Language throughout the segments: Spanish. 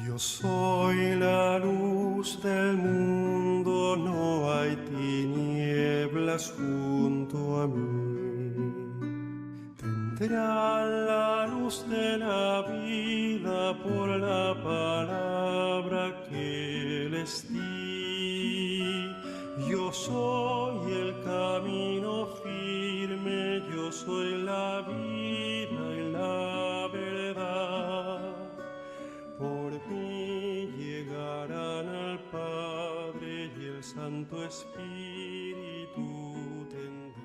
Yo soy la luz del mundo, no hay tinieblas junto a mí. Tendrán la luz de la vida por la palabra que les di. Yo soy el camino firme, yo soy la vida y la verdad. Por mí llegarán al Padre y el Santo Espíritu tendrán.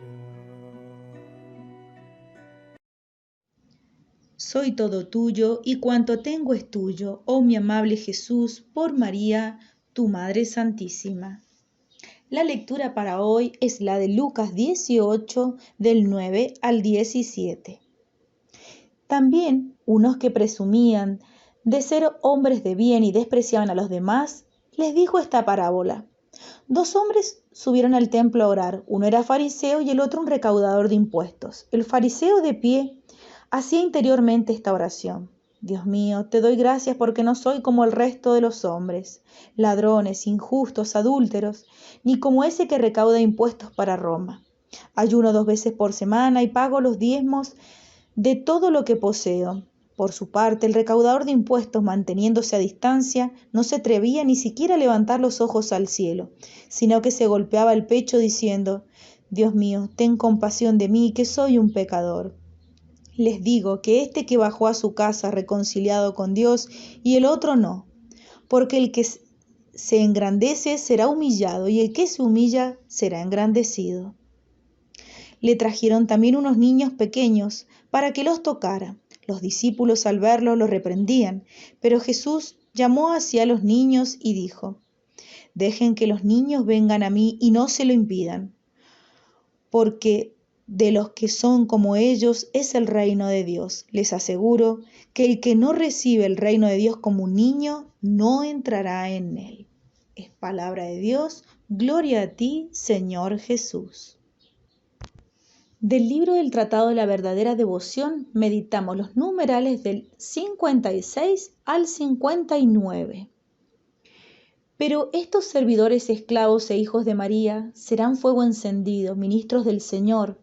Soy todo tuyo y cuanto tengo es tuyo, oh mi amable Jesús, por María, tu Madre Santísima. La lectura para hoy es la de Lucas 18, del 9 al 17. También unos que presumían de ser hombres de bien y despreciaban a los demás, les dijo esta parábola. Dos hombres subieron al templo a orar, uno era fariseo y el otro un recaudador de impuestos. El fariseo de pie hacía interiormente esta oración. Dios mío, te doy gracias porque no soy como el resto de los hombres, ladrones, injustos, adúlteros, ni como ese que recauda impuestos para Roma. Ayuno 2 veces por semana y pago los diezmos de todo lo que poseo. Por su parte, el recaudador de impuestos, manteniéndose a distancia, no se atrevía ni siquiera a levantar los ojos al cielo, sino que se golpeaba el pecho diciendo, Dios mío, ten compasión de mí, que soy un pecador. Les digo que este que bajó a su casa reconciliado con Dios y el otro no, porque el que se engrandece será humillado y el que se humilla será engrandecido. Le trajeron también unos niños pequeños para que los tocara. Los discípulos al verlo lo reprendían, pero Jesús llamó hacia los niños y dijo, dejen que los niños vengan a mí y no se lo impidan, porque de los que son como ellos es el reino de Dios. Les aseguro que el que no recibe el reino de Dios como un niño, no entrará en él. Es palabra de Dios, gloria a ti, Señor Jesús. Del libro del Tratado de la Verdadera Devoción meditamos los numerales del 56 al 59. Pero estos servidores esclavos e hijos de María serán fuego encendido, ministros del Señor.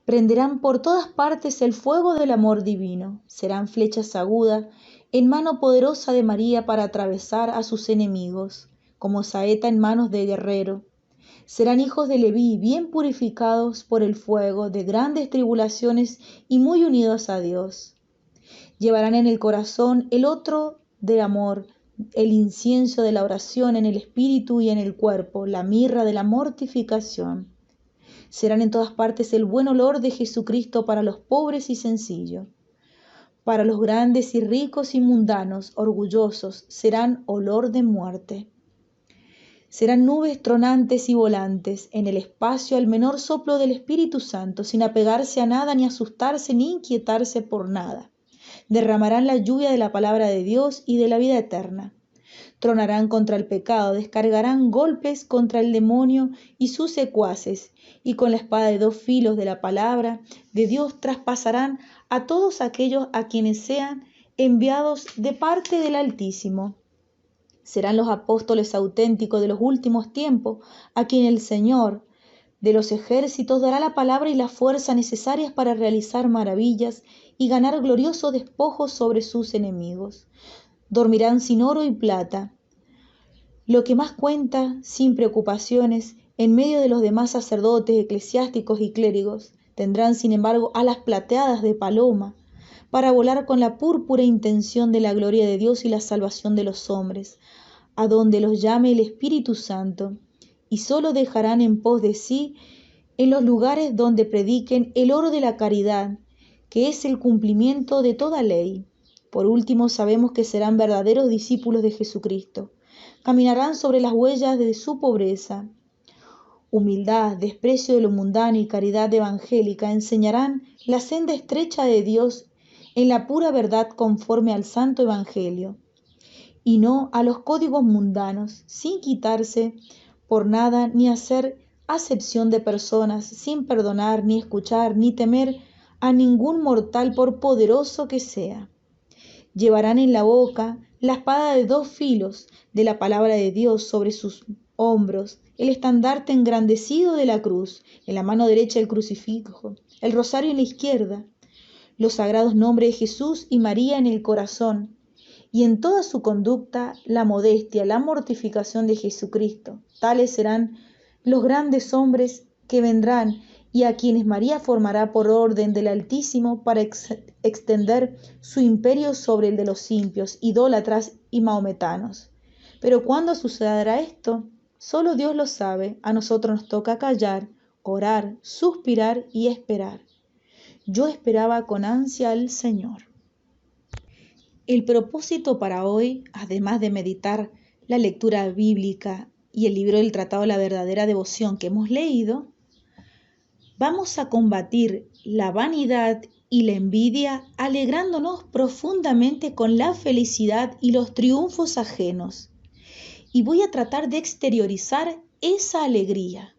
Prenderán por todas partes el fuego del amor divino. Serán flechas agudas en mano poderosa de María para atravesar a sus enemigos, como saeta en manos de guerrero. Serán hijos de Leví, bien purificados por el fuego de grandes tribulaciones y muy unidos a Dios. Llevarán en el corazón el otro de amor, el incienso de la oración en el espíritu y en el cuerpo, la mirra de la mortificación. Serán en todas partes el buen olor de Jesucristo para los pobres y sencillos. Para los grandes y ricos y mundanos, orgullosos, serán olor de muerte. Serán nubes tronantes y volantes en el espacio al menor soplo del Espíritu Santo, sin apegarse a nada, ni asustarse, ni inquietarse por nada. Derramarán la lluvia de la palabra de Dios y de la vida eterna. Tronarán contra el pecado, descargarán golpes contra el demonio y sus secuaces, y con la espada de 2 filos de la palabra de Dios traspasarán a todos aquellos a quienes sean enviados de parte del Altísimo. Serán los apóstoles auténticos de los últimos tiempos, a quien el Señor de los ejércitos dará la palabra y la fuerza necesarias para realizar maravillas y ganar gloriosos despojos sobre sus enemigos. Dormirán sin oro y plata, lo que más cuenta, sin preocupaciones, en medio de los demás sacerdotes, eclesiásticos y clérigos. Tendrán, sin embargo, alas plateadas de paloma, para volar con la púrpura intención de la gloria de Dios y la salvación de los hombres, a donde los llame el Espíritu Santo, y solo dejarán en pos de sí en los lugares donde prediquen el oro de la caridad, que es el cumplimiento de toda ley. Por último, sabemos que serán verdaderos discípulos de Jesucristo. Caminarán sobre las huellas de su pobreza. Humildad, desprecio de lo mundano y caridad evangélica enseñarán la senda estrecha de Dios en la pura verdad conforme al santo evangelio, y no a los códigos mundanos, sin quitarse por nada ni hacer acepción de personas, sin perdonar, ni escuchar, ni temer a ningún mortal por poderoso que sea. Llevarán en la boca la espada de 2 filos de la palabra de Dios sobre sus hombros, el estandarte engrandecido de la cruz, en la mano derecha el crucifijo, el rosario en la izquierda, los sagrados nombres de Jesús y María en el corazón, y en toda su conducta la modestia, la mortificación de Jesucristo. Tales serán los grandes hombres que vendrán y a quienes María formará por orden del Altísimo para extender su imperio sobre el de los impios, idólatras y mahometanos. Pero ¿cuándo sucederá esto? Solo Dios lo sabe. A nosotros nos toca callar, orar, suspirar y esperar. Yo esperaba con ansia al Señor. El propósito para hoy, además de meditar la lectura bíblica y el libro del Tratado de la Verdadera Devoción que hemos leído, vamos a combatir la vanidad y la envidia alegrándonos profundamente con la felicidad y los triunfos ajenos. Y voy a tratar de exteriorizar esa alegría.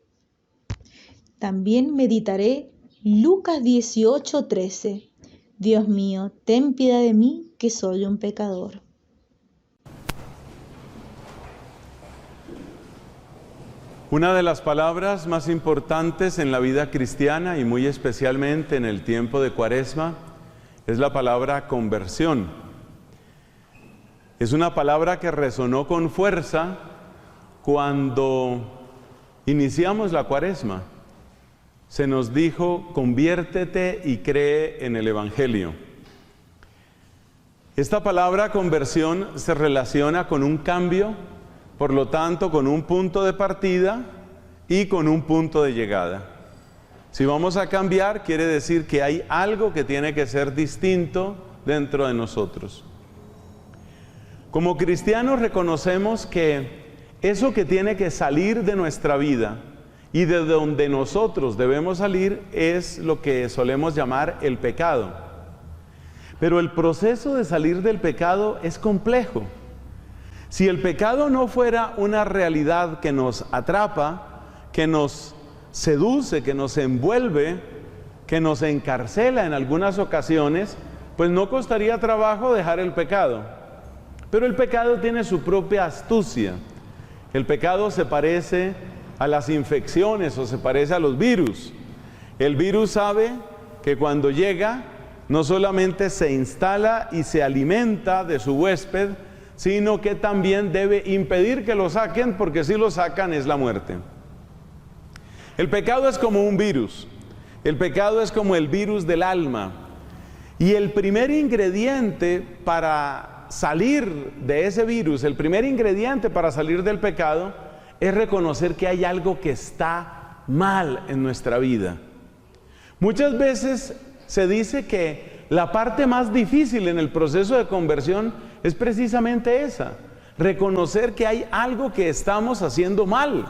También meditaré Lucas 18:13. Dios mío, ten piedad de mí, que soy un pecador. Una de las palabras más importantes en la vida cristiana y muy especialmente en el tiempo de Cuaresma es la palabra conversión. Es una palabra que resonó con fuerza cuando iniciamos la Cuaresma. Se nos dijo, conviértete y cree en el Evangelio. Esta palabra conversión se relaciona con un cambio, por lo tanto con un punto de partida y con un punto de llegada. Si vamos a cambiar, quiere decir que hay algo que tiene que ser distinto dentro de nosotros. Como cristianos reconocemos que eso que tiene que salir de nuestra vida y de donde nosotros debemos salir es lo que solemos llamar el pecado. Pero el proceso de salir del pecado es complejo. Si el pecado no fuera una realidad que nos atrapa, que nos seduce, que nos envuelve, que nos encarcela en algunas ocasiones, pues no costaría trabajo dejar el pecado. Pero el pecado tiene su propia astucia. El pecado se parece a las infecciones o se parece a los virus. El virus sabe que cuando llega, no solamente se instala y se alimenta de su huésped, sino que también debe impedir que lo saquen, porque si lo sacan es la muerte. El pecado es como un virus. El pecado es como el virus del alma. Y el primer ingrediente para salir de ese virus, el primer ingrediente para salir del pecado, es reconocer que hay algo que está mal en nuestra vida. Muchas veces se dice que la parte más difícil en el proceso de conversión es precisamente esa: reconocer que hay algo que estamos haciendo mal,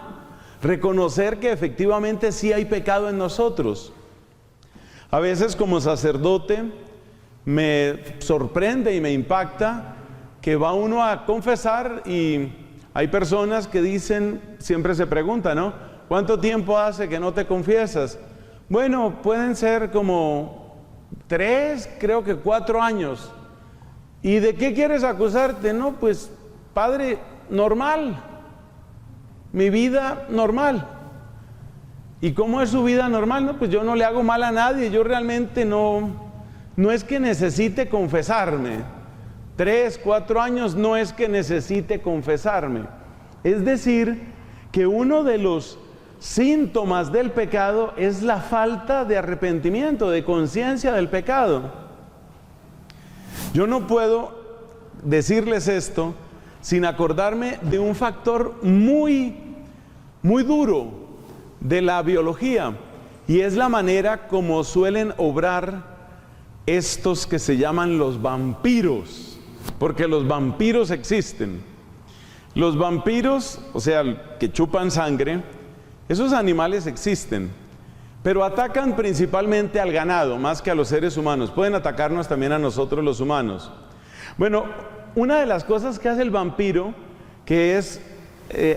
reconocer que efectivamente sí hay pecado en nosotros. A veces como sacerdote me sorprende y me impacta que va uno a confesar y hay personas que dicen, siempre se preguntan, ¿no? ¿Cuánto tiempo hace que no te confiesas? Bueno, pueden ser como 3, creo que 4 años. ¿Y de qué quieres acusarte? No, pues, padre, normal. Mi vida normal. ¿Y cómo es su vida normal? No, pues yo no le hago mal a nadie. Yo realmente no es que necesite confesarme. 3, 4 años no es que necesite confesarme. Es decir, que uno de los síntomas del pecado es la falta de arrepentimiento, de conciencia del pecado. Yo no puedo decirles esto sin acordarme de un factor muy, muy duro de la biología, y es la manera como suelen obrar estos que se llaman los vampiros. Porque los vampiros existen. Los vampiros, o sea, que chupan sangre, esos animales existen, pero atacan principalmente al ganado, más que a los seres humanos. Pueden atacarnos también a nosotros los humanos. Bueno, una de las cosas que hace el vampiro, que es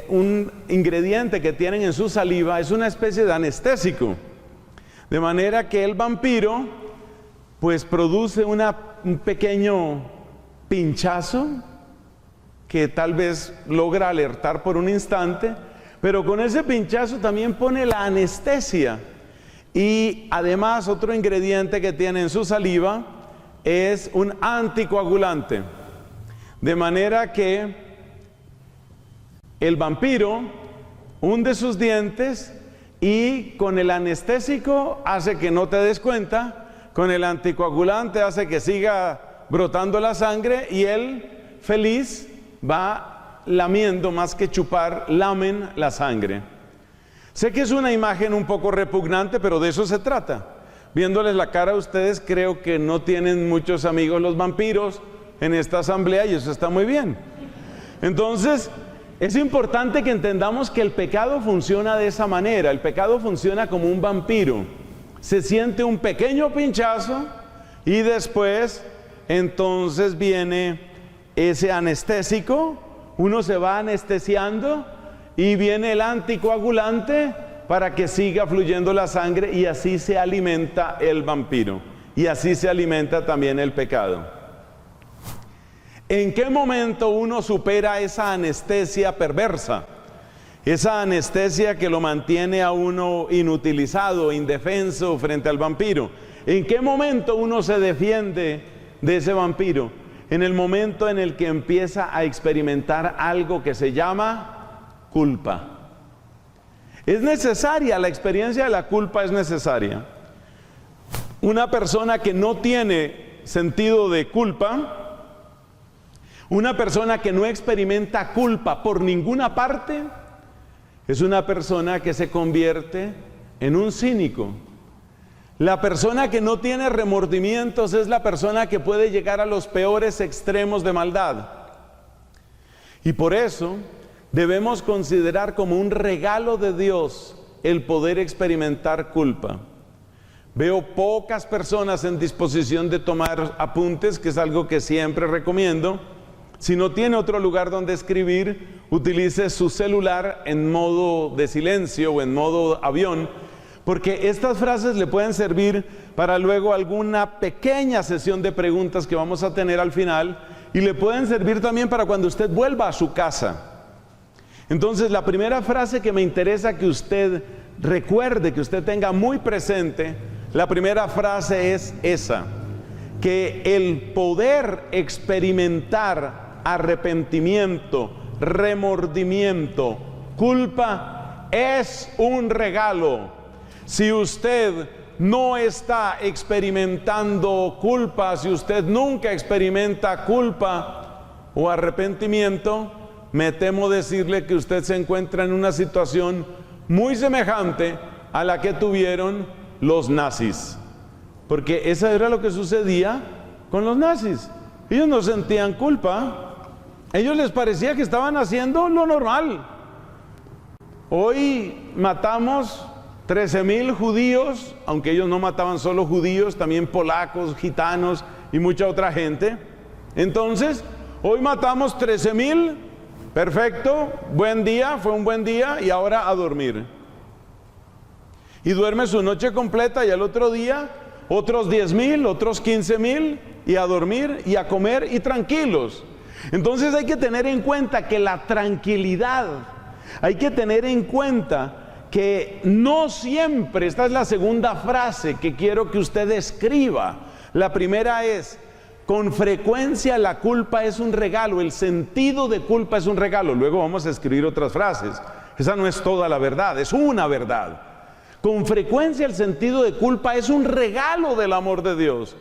un ingrediente que tienen en su saliva, es una especie de anestésico. De manera que el vampiro pues produce un pequeño pinchazo que tal vez logra alertar por un instante, pero con ese pinchazo también pone la anestesia. Y además otro ingrediente que tiene en su saliva es un anticoagulante. De manera que el vampiro hunde sus dientes y con el anestésico hace que no te des cuenta, con el anticoagulante hace que siga brotando la sangre y él, feliz, va lamiendo más que chupar, lamen la sangre. Sé que es una imagen un poco repugnante, pero de eso se trata. Viéndoles la cara a ustedes, creo que no tienen muchos amigos los vampiros en esta asamblea y eso está muy bien. Entonces, es importante que entendamos que el pecado funciona de esa manera. El pecado funciona como un vampiro. Se siente un pequeño pinchazo y después, entonces viene ese anestésico, uno se va anestesiando y viene el anticoagulante para que siga fluyendo la sangre y así se alimenta el vampiro y así se alimenta también el pecado. ¿En qué momento uno supera esa anestesia perversa? Esa anestesia que lo mantiene a uno inutilizado, indefenso frente al vampiro. ¿En qué momento uno se defiende de ese vampiro? En el momento en el que empieza a experimentar algo que se llama culpa. Es necesaria, la experiencia de la culpa es necesaria. Una persona que no tiene sentido de culpa, una persona que no experimenta culpa por ninguna parte, es una persona que se convierte en un cínico. La persona que no tiene remordimientos es la persona que puede llegar a los peores extremos de maldad. Y por eso debemos considerar como un regalo de Dios el poder experimentar culpa. Veo pocas personas en disposición de tomar apuntes, que es algo que siempre recomiendo. Si no tiene otro lugar donde escribir, utilice su celular en modo de silencio o en modo avión, porque estas frases le pueden servir para luego alguna pequeña sesión de preguntas que vamos a tener al final, y le pueden servir también para cuando usted vuelva a su casa. Entonces, la primera frase que me interesa que usted recuerde, que usted tenga muy presente, la primera frase es esa: que el poder experimentar arrepentimiento, remordimiento, culpa, es un regalo. Si usted no está experimentando culpa, si usted nunca experimenta culpa o arrepentimiento, me temo decirle que usted se encuentra en una situación muy semejante a la que tuvieron los nazis. Porque eso era lo que sucedía con los nazis. Ellos no sentían culpa. A ellos les parecía que estaban haciendo lo normal. Hoy matamos 13,000 judíos, aunque ellos no mataban solo judíos, también polacos, gitanos y mucha otra gente. Entonces, hoy matamos 13,000, perfecto, buen día, fue un buen día y ahora a dormir. Y duerme su noche completa y al otro día otros 10,000, otros 15,000 y a dormir y a comer y tranquilos. Entonces hay que tener en cuenta que la tranquilidad, hay que tener en cuenta que no siempre, esta es la segunda frase que quiero que usted escriba. La primera es: con frecuencia la culpa es un regalo, el sentido de culpa es un regalo. Luego vamos a escribir otras frases. Esa no es toda la verdad, es una verdad. Con frecuencia el sentido de culpa es un regalo del amor de Dios.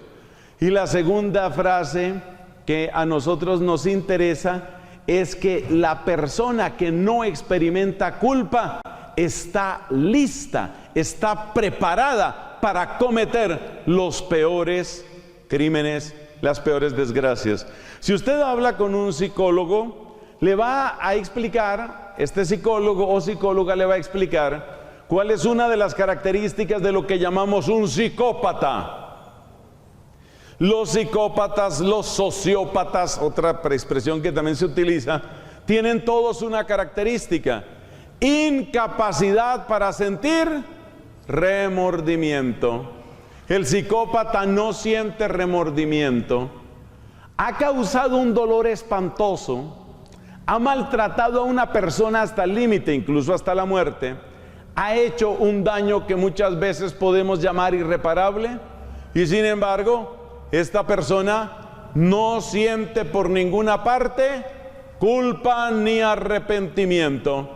Y la segunda frase que a nosotros nos interesa es que la persona que no experimenta culpa está lista, está preparada para cometer los peores crímenes, las peores desgracias. Si usted habla con un psicólogo, le va a explicar, este psicólogo o psicóloga le va a explicar cuál es una de las características de lo que llamamos un psicópata. Los psicópatas, los sociópatas, otra expresión que también se utiliza, tienen todos una característica: incapacidad para sentir remordimiento. El psicópata no siente remordimiento, ha causado un dolor espantoso, ha maltratado a una persona hasta el límite, incluso hasta la muerte, ha hecho un daño que muchas veces podemos llamar irreparable, y sin embargo, esta persona no siente por ninguna parte culpa ni arrepentimiento.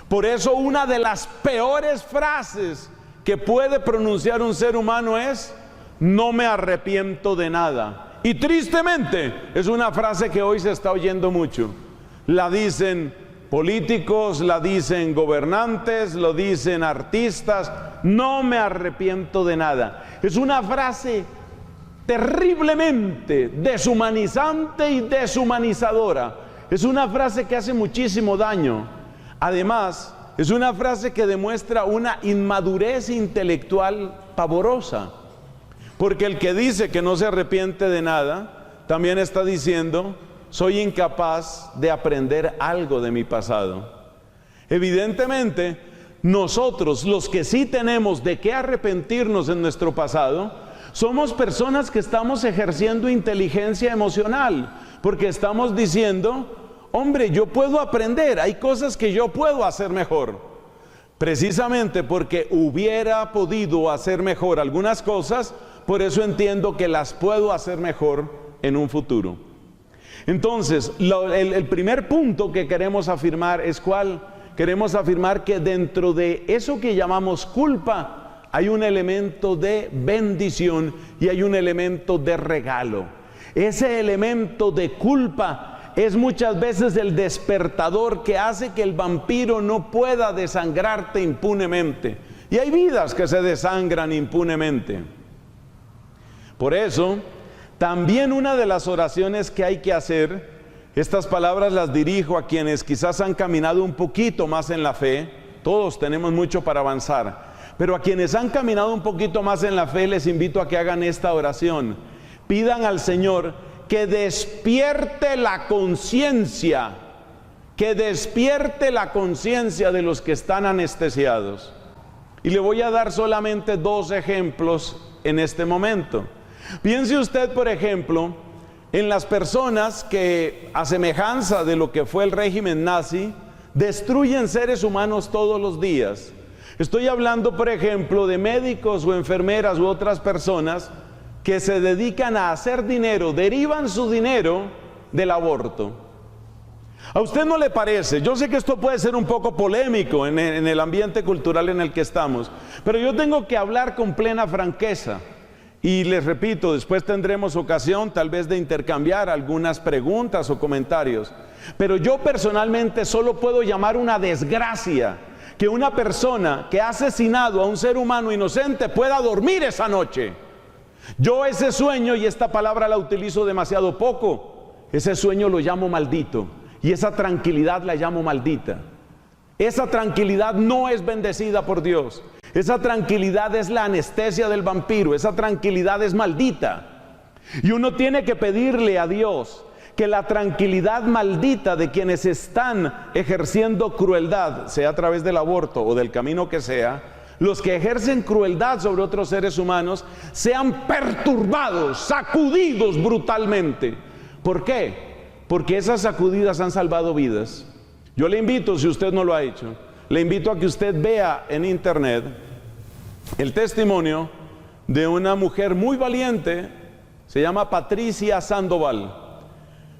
Por eso una de las peores frases que puede pronunciar un ser humano es: no me arrepiento de nada. Y tristemente es una frase que hoy se está oyendo mucho. La dicen políticos, la dicen gobernantes, lo dicen artistas: no me arrepiento de nada. Es una frase terriblemente deshumanizante y deshumanizadora. Es una frase que hace muchísimo daño. Además, es una frase que demuestra una inmadurez intelectual pavorosa. Porque el que dice que no se arrepiente de nada, también está diciendo: soy incapaz de aprender algo de mi pasado. Evidentemente, nosotros, los que sí tenemos de qué arrepentirnos en nuestro pasado, somos personas que estamos ejerciendo inteligencia emocional, porque estamos diciendo: hombre, yo puedo aprender, hay cosas que yo puedo hacer mejor. Precisamente porque hubiera podido hacer mejor algunas cosas, por eso entiendo que las puedo hacer mejor en un futuro. Entonces, el primer punto que queremos afirmar es ¿cuál? Queremos afirmar que dentro de eso que llamamos culpa hay un elemento de bendición y hay un elemento de regalo. Ese elemento de culpa es muchas veces el despertador que hace que el vampiro no pueda desangrarte impunemente. Y hay vidas que se desangran impunemente. Por eso, también una de las oraciones que hay que hacer, estas palabras las dirijo a quienes quizás han caminado un poquito más en la fe. Todos tenemos mucho para avanzar, pero a quienes han caminado un poquito más en la fe les invito a que hagan esta oración. Pidan al Señor que despierte la conciencia, de los que están anestesiados. Y le voy a dar solamente 2 ejemplos en este momento. Piense usted, por ejemplo, en las personas que, a semejanza de lo que fue el régimen nazi, destruyen seres humanos todos los días. Estoy hablando, por ejemplo, de médicos o enfermeras u otras personas que se dedican a hacer dinero, derivan su dinero del aborto. ¿A usted no le parece? Yo sé que esto puede ser un poco polémico en el ambiente cultural en el que estamos, pero yo tengo que hablar con plena franqueza. Y les repito, después tendremos ocasión tal vez de intercambiar algunas preguntas o comentarios. Pero yo personalmente solo puedo llamar una desgracia que una persona que ha asesinado a un ser humano inocente pueda dormir esa noche. Yo ese sueño, y esta palabra la utilizo demasiado poco, ese sueño lo llamo maldito. Y esa tranquilidad la llamo maldita. Esa tranquilidad no es bendecida por Dios. Esa tranquilidad es la anestesia del vampiro. Esa tranquilidad es maldita. Y uno tiene que pedirle a Dios que la tranquilidad maldita de quienes están ejerciendo crueldad, sea a través del aborto o del camino que sea, los que ejercen crueldad sobre otros seres humanos, sean perturbados, sacudidos brutalmente. ¿Por qué? Porque esas sacudidas han salvado vidas. Yo le invito, si usted no lo ha hecho, le invito a que usted vea en internet el testimonio de una mujer muy valiente, se llama Patricia Sandoval.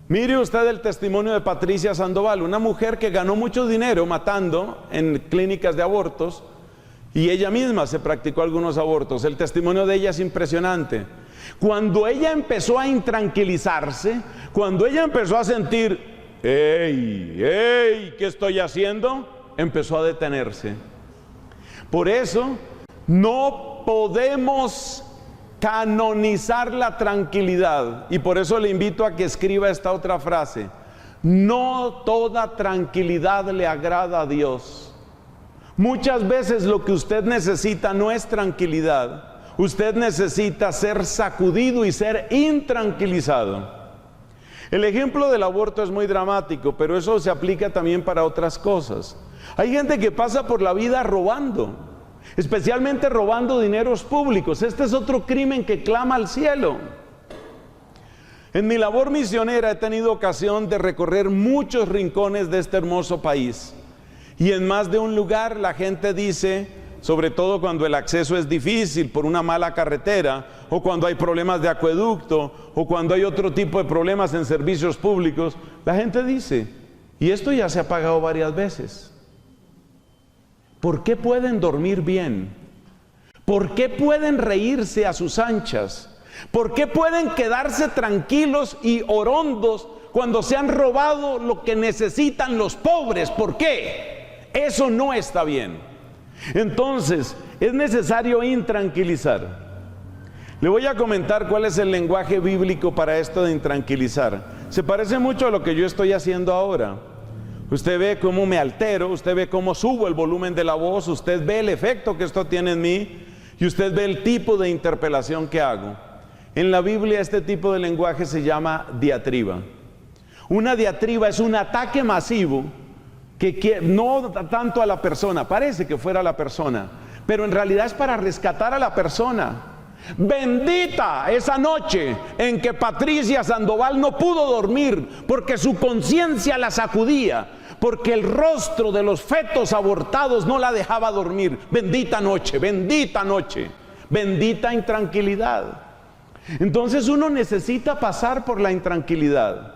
Mire usted el testimonio de Patricia Sandoval, una mujer que ganó mucho dinero matando en clínicas de abortos y ella misma se practicó algunos abortos. El testimonio de ella es impresionante. Cuando ella empezó a intranquilizarse, cuando ella empezó a sentir, ¿qué estoy haciendo?, empezó a detenerse. Por eso no podemos canonizar la tranquilidad, y por eso le invito a que escriba esta otra frase: no toda tranquilidad le agrada a Dios. Muchas veces lo que usted necesita no es tranquilidad, usted necesita ser sacudido y ser intranquilizado. El ejemplo del aborto es muy dramático, pero eso se aplica también para otras cosas. Hay gente que pasa por la vida robando. especialmente robando dineros públicos. Este es otro crimen que clama al cielo. En mi labor misionera he tenido ocasión de recorrer muchos rincones de este hermoso país. Y en más de un lugar la gente dice, sobre todo cuando el acceso es difícil por una mala carretera, o cuando hay problemas de acueducto, o cuando hay otro tipo de problemas en servicios públicos, la gente dice, y esto ya se ha pagado varias veces. ¿Por qué pueden dormir bien? ¿Por qué pueden reírse a sus anchas? ¿Por qué pueden quedarse tranquilos y orondos cuando se han robado lo que necesitan los pobres? ¿Por qué? Eso no está bien. Entonces, es necesario intranquilizar. Le voy a comentar cuál es el lenguaje bíblico para esto de intranquilizar. Se parece mucho a lo que yo estoy haciendo ahora. Usted ve cómo me altero, usted ve cómo subo el volumen de la voz, usted ve el efecto que esto tiene en mí y usted ve el tipo de interpelación que hago. En la Biblia este tipo de lenguaje se llama diatriba. Una diatriba es un ataque masivo que no tanto a la persona, parece que fuera la persona, pero en realidad es para rescatar a la persona. Bendita esa noche en que Patricia Sandoval no pudo dormir porque su conciencia la sacudía, porque el rostro de los fetos abortados no la dejaba dormir. Bendita noche, bendita intranquilidad. Entonces uno necesita pasar por la intranquilidad.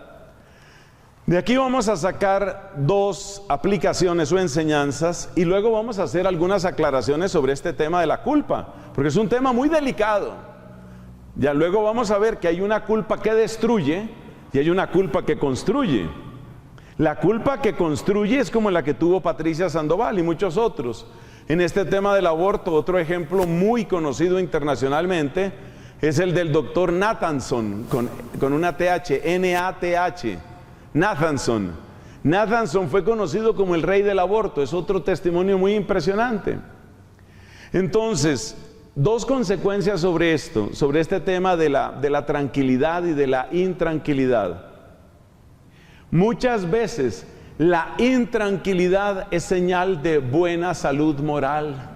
De aquí vamos a sacar dos aplicaciones o enseñanzas y luego vamos a hacer algunas aclaraciones sobre este tema de la culpa, porque es un tema muy delicado. Ya luego vamos a ver que hay una culpa que destruye y hay una culpa que construye. La culpa que construye es como la que tuvo Patricia Sandoval y muchos otros. En este tema del aborto, otro ejemplo muy conocido internacionalmente es el del doctor Nathanson, con una TH, N-A-T-H. Nathanson fue conocido como el rey del aborto. Es otro testimonio muy impresionante. Entonces, dos consecuencias sobre esto, sobre este tema de la tranquilidad y de la intranquilidad. Muchas veces la intranquilidad es señal de buena salud moral.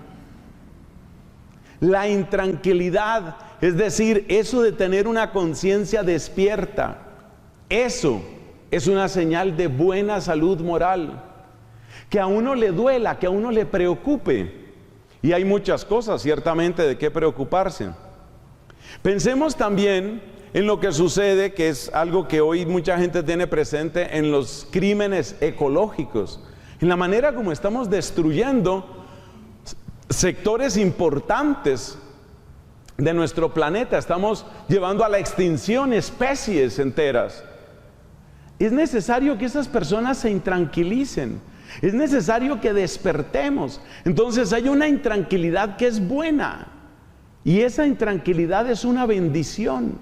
La intranquilidad, es decir, eso de tener una conciencia despierta, eso es una señal de buena salud moral. Que a uno le duela, que a uno le preocupe. Y hay muchas cosas ciertamente de qué preocuparse. Pensemos también en lo que sucede, que es algo que hoy mucha gente tiene presente, en los crímenes ecológicos, en la manera como estamos destruyendo sectores importantes de nuestro planeta. Estamos llevando a la extinción especies enteras. Es necesario que esas personas se intranquilicen. Es necesario que despertemos. Entonces hay una intranquilidad que es buena. Y esa intranquilidad es una bendición.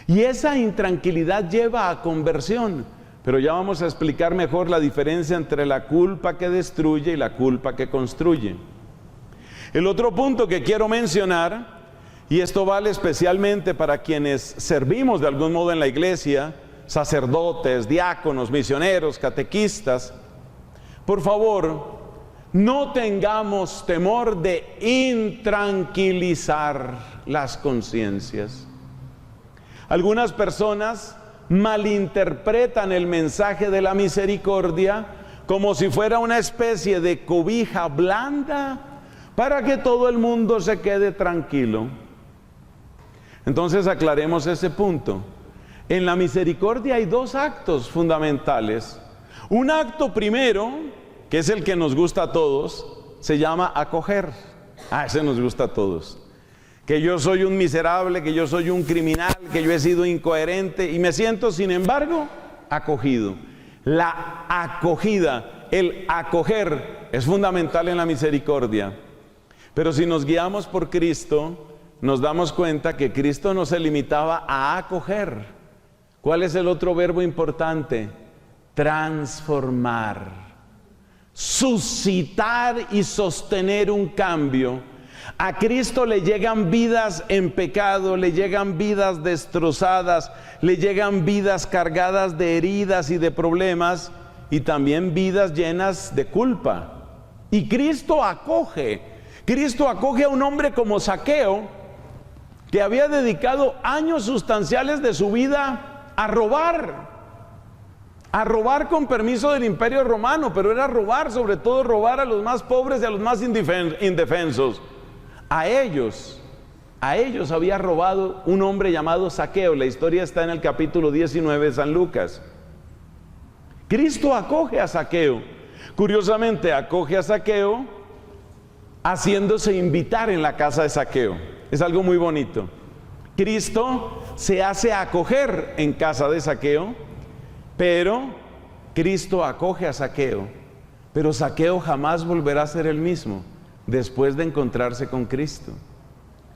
Y esa intranquilidad lleva a conversión. Pero ya vamos a explicar mejor la diferencia entre la culpa que destruye y la culpa que construye. El otro punto que quiero mencionar, y esto vale especialmente para quienes servimos de algún modo en la iglesia, sacerdotes, diáconos, misioneros, catequistas, por favor, no tengamos temor de intranquilizar las conciencias. Algunas personas malinterpretan el mensaje de la misericordia como si fuera una especie de cobija blanda para que todo el mundo se quede tranquilo. Entonces aclaremos ese punto. En la misericordia hay dos actos fundamentales. Un acto primero, que es el que nos gusta a todos, se llama acoger. Ese nos gusta a todos. Que yo soy un miserable, que yo soy un criminal, que yo he sido incoherente y me siento, sin embargo, acogido. La acogida, el acoger, es fundamental en la misericordia. Pero si nos guiamos por Cristo, nos damos cuenta que Cristo no se limitaba a acoger. ¿Cuál es el otro verbo importante? Transformar, suscitar y sostener un cambio. A Cristo le llegan vidas en pecado, le llegan vidas destrozadas, le llegan vidas cargadas de heridas y de problemas, y también vidas llenas de culpa. Y Cristo acoge. Cristo acoge a un hombre como Zaqueo, que había dedicado años sustanciales de su vida a robar con permiso del Imperio Romano, pero era robar, sobre todo robar a los más pobres y a los más indefensos. A ellos había robado un hombre llamado Zaqueo. La historia está en el capítulo 19 de San Lucas. Cristo acoge a Zaqueo. Curiosamente, acoge a Zaqueo haciéndose invitar en la casa de Zaqueo. Es algo muy bonito. Cristo se hace acoger en casa de Zaqueo, pero Cristo acoge a Zaqueo. Pero Zaqueo jamás volverá a ser el mismo después de encontrarse con Cristo.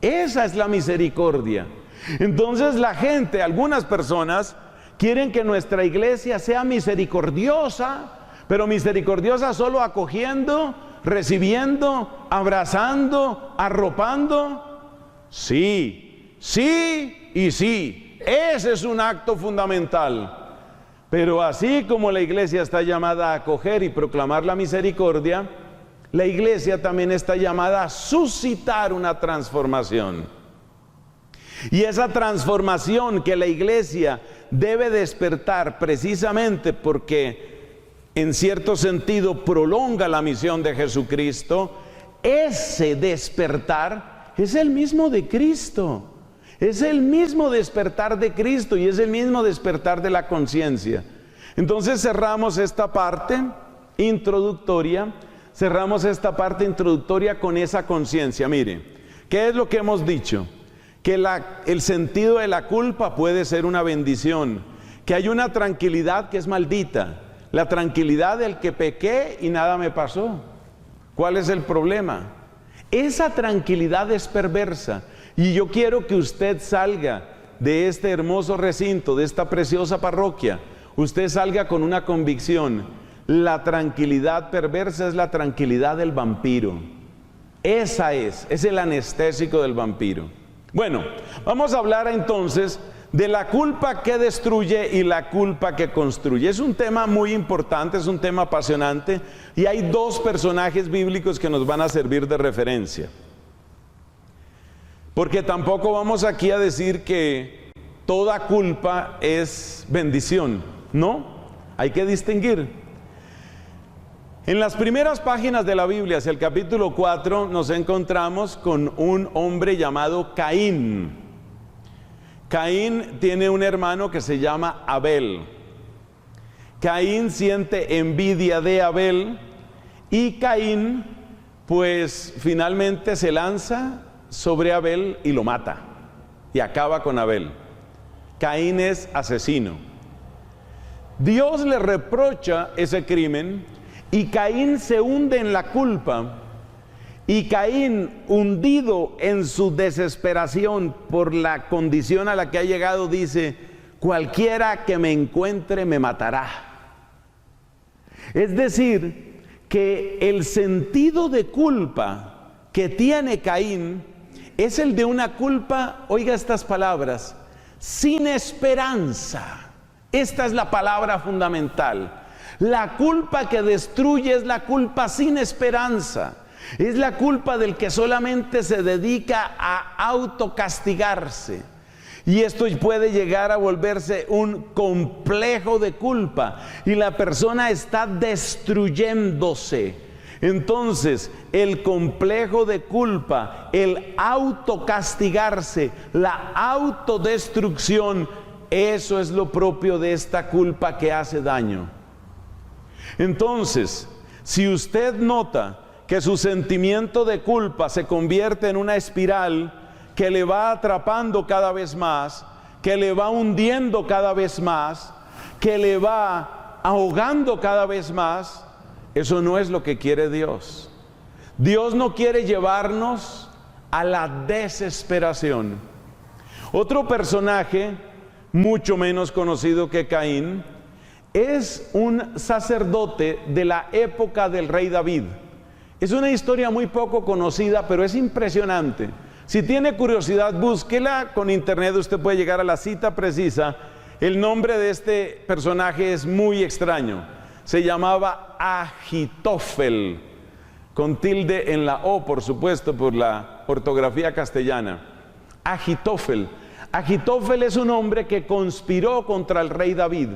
Esa es la misericordia. Entonces la gente, algunas personas, quieren que nuestra iglesia sea misericordiosa, pero misericordiosa solo acogiendo, recibiendo, abrazando, arropando. Sí, sí y sí. Ese es un acto fundamental. Pero así como la iglesia está llamada a acoger y proclamar la misericordia, la iglesia también está llamada a suscitar una transformación. Y esa transformación que la iglesia debe despertar, precisamente porque en cierto sentido prolonga la misión de Jesucristo, ese despertar es el mismo de Cristo. Es el mismo despertar de Cristo y es el mismo despertar de la conciencia. Entonces cerramos esta parte introductoria. Cerramos esta parte introductoria con esa conciencia. Mire, ¿qué es lo que hemos dicho? Que el sentido de la culpa puede ser una bendición, que hay una tranquilidad que es maldita, la tranquilidad del que pequé y nada me pasó. ¿Cuál es el problema? Esa tranquilidad es perversa, y yo quiero que usted salga de este hermoso recinto, de esta preciosa parroquia, usted salga con una convicción. La tranquilidad perversa es la tranquilidad del vampiro. Es el anestésico del vampiro. Bueno, vamos a hablar entonces de la culpa que destruye y la culpa que construye. Es un tema muy importante, es un tema apasionante, y hay dos personajes bíblicos que nos van a servir de referencia. Porque tampoco vamos aquí a decir que toda culpa es bendición, ¿no? Hay que distinguir. En las primeras páginas de la Biblia, hacia el capítulo 4, nos encontramos con un hombre llamado Caín. Caín tiene un hermano que se llama Abel. Caín siente envidia de Abel y Caín, pues finalmente se lanza sobre Abel y lo mata y acaba con Abel. Caín es asesino. Dios le reprocha ese crimen. Y Caín se hunde en la culpa, y Caín, hundido en su desesperación por la condición a la que ha llegado, dice: cualquiera que me encuentre me matará. Es decir, que el sentido de culpa que tiene Caín es el de una culpa, oiga estas palabras, sin esperanza. Esta es la palabra fundamental. La culpa que destruye es la culpa sin esperanza. Es la culpa del que solamente se dedica a autocastigarse. Y esto puede llegar a volverse un complejo de culpa. Y la persona está destruyéndose. Entonces, el complejo de culpa, el autocastigarse, la autodestrucción, eso es lo propio de esta culpa que hace daño. Entonces, si usted nota que su sentimiento de culpa se convierte en una espiral que le va atrapando cada vez más, que le va hundiendo cada vez más, que le va ahogando cada vez más, eso no es lo que quiere Dios. Dios no quiere llevarnos a la desesperación. Otro personaje, mucho menos conocido que Caín, es un sacerdote de la época del rey David. Es una historia muy poco conocida, pero es impresionante. Si tiene curiosidad, búsquela. Con internet usted puede llegar a la cita precisa. El nombre de este personaje es muy extraño. Se llamaba Agitofel. con tilde en la O, por supuesto, por la ortografía castellana. Agitofel. Agitofel es un hombre que conspiró contra el rey David.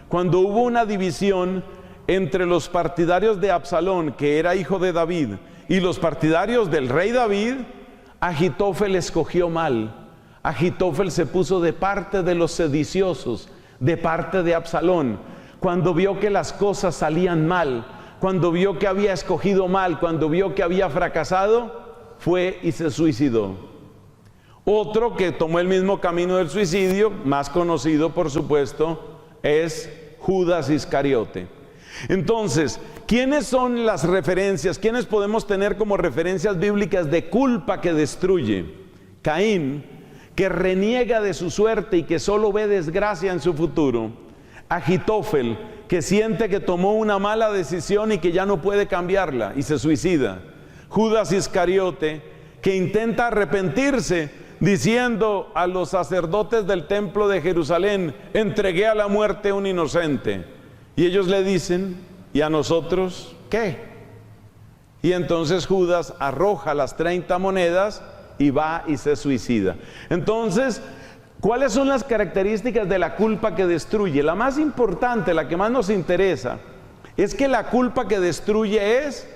Cuando hubo una división entre los partidarios de Absalón, que era hijo de David, y los partidarios del rey David, Agitofel escogió mal. Agitofel se puso de parte de los sediciosos, de parte de Absalón. Cuando vio que las cosas salían mal, cuando vio que había escogido mal, cuando vio que había fracasado, fue y se suicidó. Otro que tomó el mismo camino del suicidio, más conocido por supuesto, es Judas Iscariote. Entonces, ¿quiénes son las referencias? ¿Quiénes podemos tener como referencias bíblicas de culpa que destruye? Caín, que reniega de su suerte y que solo ve desgracia en su futuro. Agitofel, que siente que tomó una mala decisión y que ya no puede cambiarla y se suicida. Judas Iscariote, que intenta arrepentirse diciendo a los sacerdotes del templo de Jerusalén: entregué a la muerte a un inocente. Y ellos le dicen: ¿y a nosotros qué? Y entonces Judas arroja las 30 monedas y va y se suicida. Entonces, ¿cuáles son las características de la culpa que destruye? La más importante, la que más nos interesa, es que la culpa que destruye es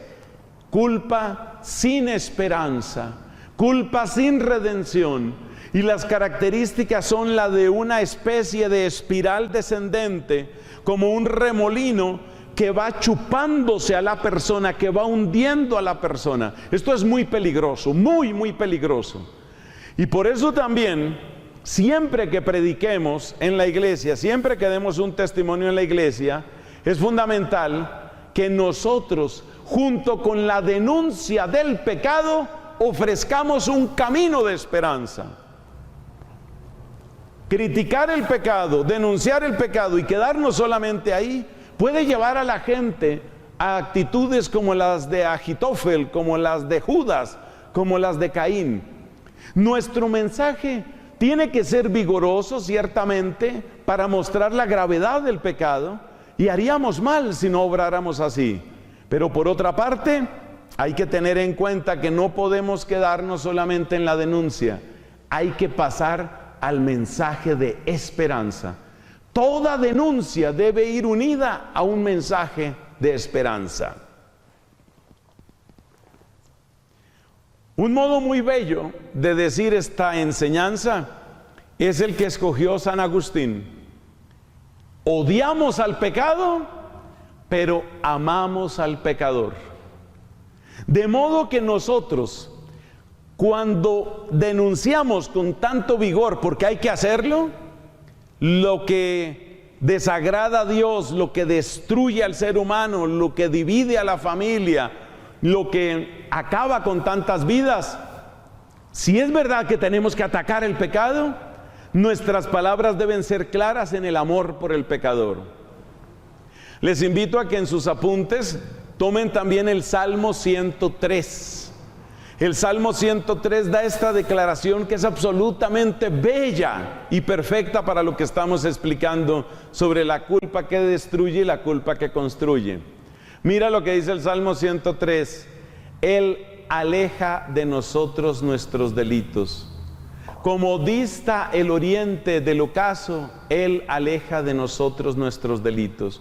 culpa sin esperanza, culpa sin redención. Y las características son la de una especie de espiral descendente, como un remolino que va chupándose a la persona, que va hundiendo a la persona. Esto es muy peligroso, muy, muy peligroso. Y por eso también, siempre que prediquemos en la iglesia, siempre que demos un testimonio en la iglesia, es fundamental que nosotros, junto con la denuncia del pecado, ofrezcamos un camino de esperanza. Criticar el pecado, denunciar el pecado y quedarnos solamente ahí puede llevar a la gente a actitudes como las de Agitofel, como las de Judas, como las de Caín. Nuestro mensaje tiene que ser vigoroso, ciertamente, para mostrar la gravedad del pecado, y haríamos mal si no obráramos así. Pero por otra parte, hay que tener en cuenta que no podemos quedarnos solamente en la denuncia, hay que pasar al mensaje de esperanza. Toda denuncia debe ir unida a un mensaje de esperanza. Un modo muy bello de decir esta enseñanza es el que escogió San Agustín. Odiamos al pecado, pero amamos al pecador. De modo que nosotros, cuando denunciamos con tanto vigor, porque hay que hacerlo, lo que desagrada a Dios, lo que destruye al ser humano, lo que divide a la familia, lo que acaba con tantas vidas, si es verdad que tenemos que atacar el pecado, nuestras palabras deben ser claras en el amor por el pecador. Les invito a que en sus apuntes tomen también el Salmo 103. El Salmo 103 da esta declaración que es absolutamente bella y perfecta para lo que estamos explicando sobre la culpa que destruye y la culpa que construye. Mira lo que dice el Salmo 103. Él aleja de nosotros nuestros delitos. Como dista el oriente del ocaso, Él aleja de nosotros nuestros delitos.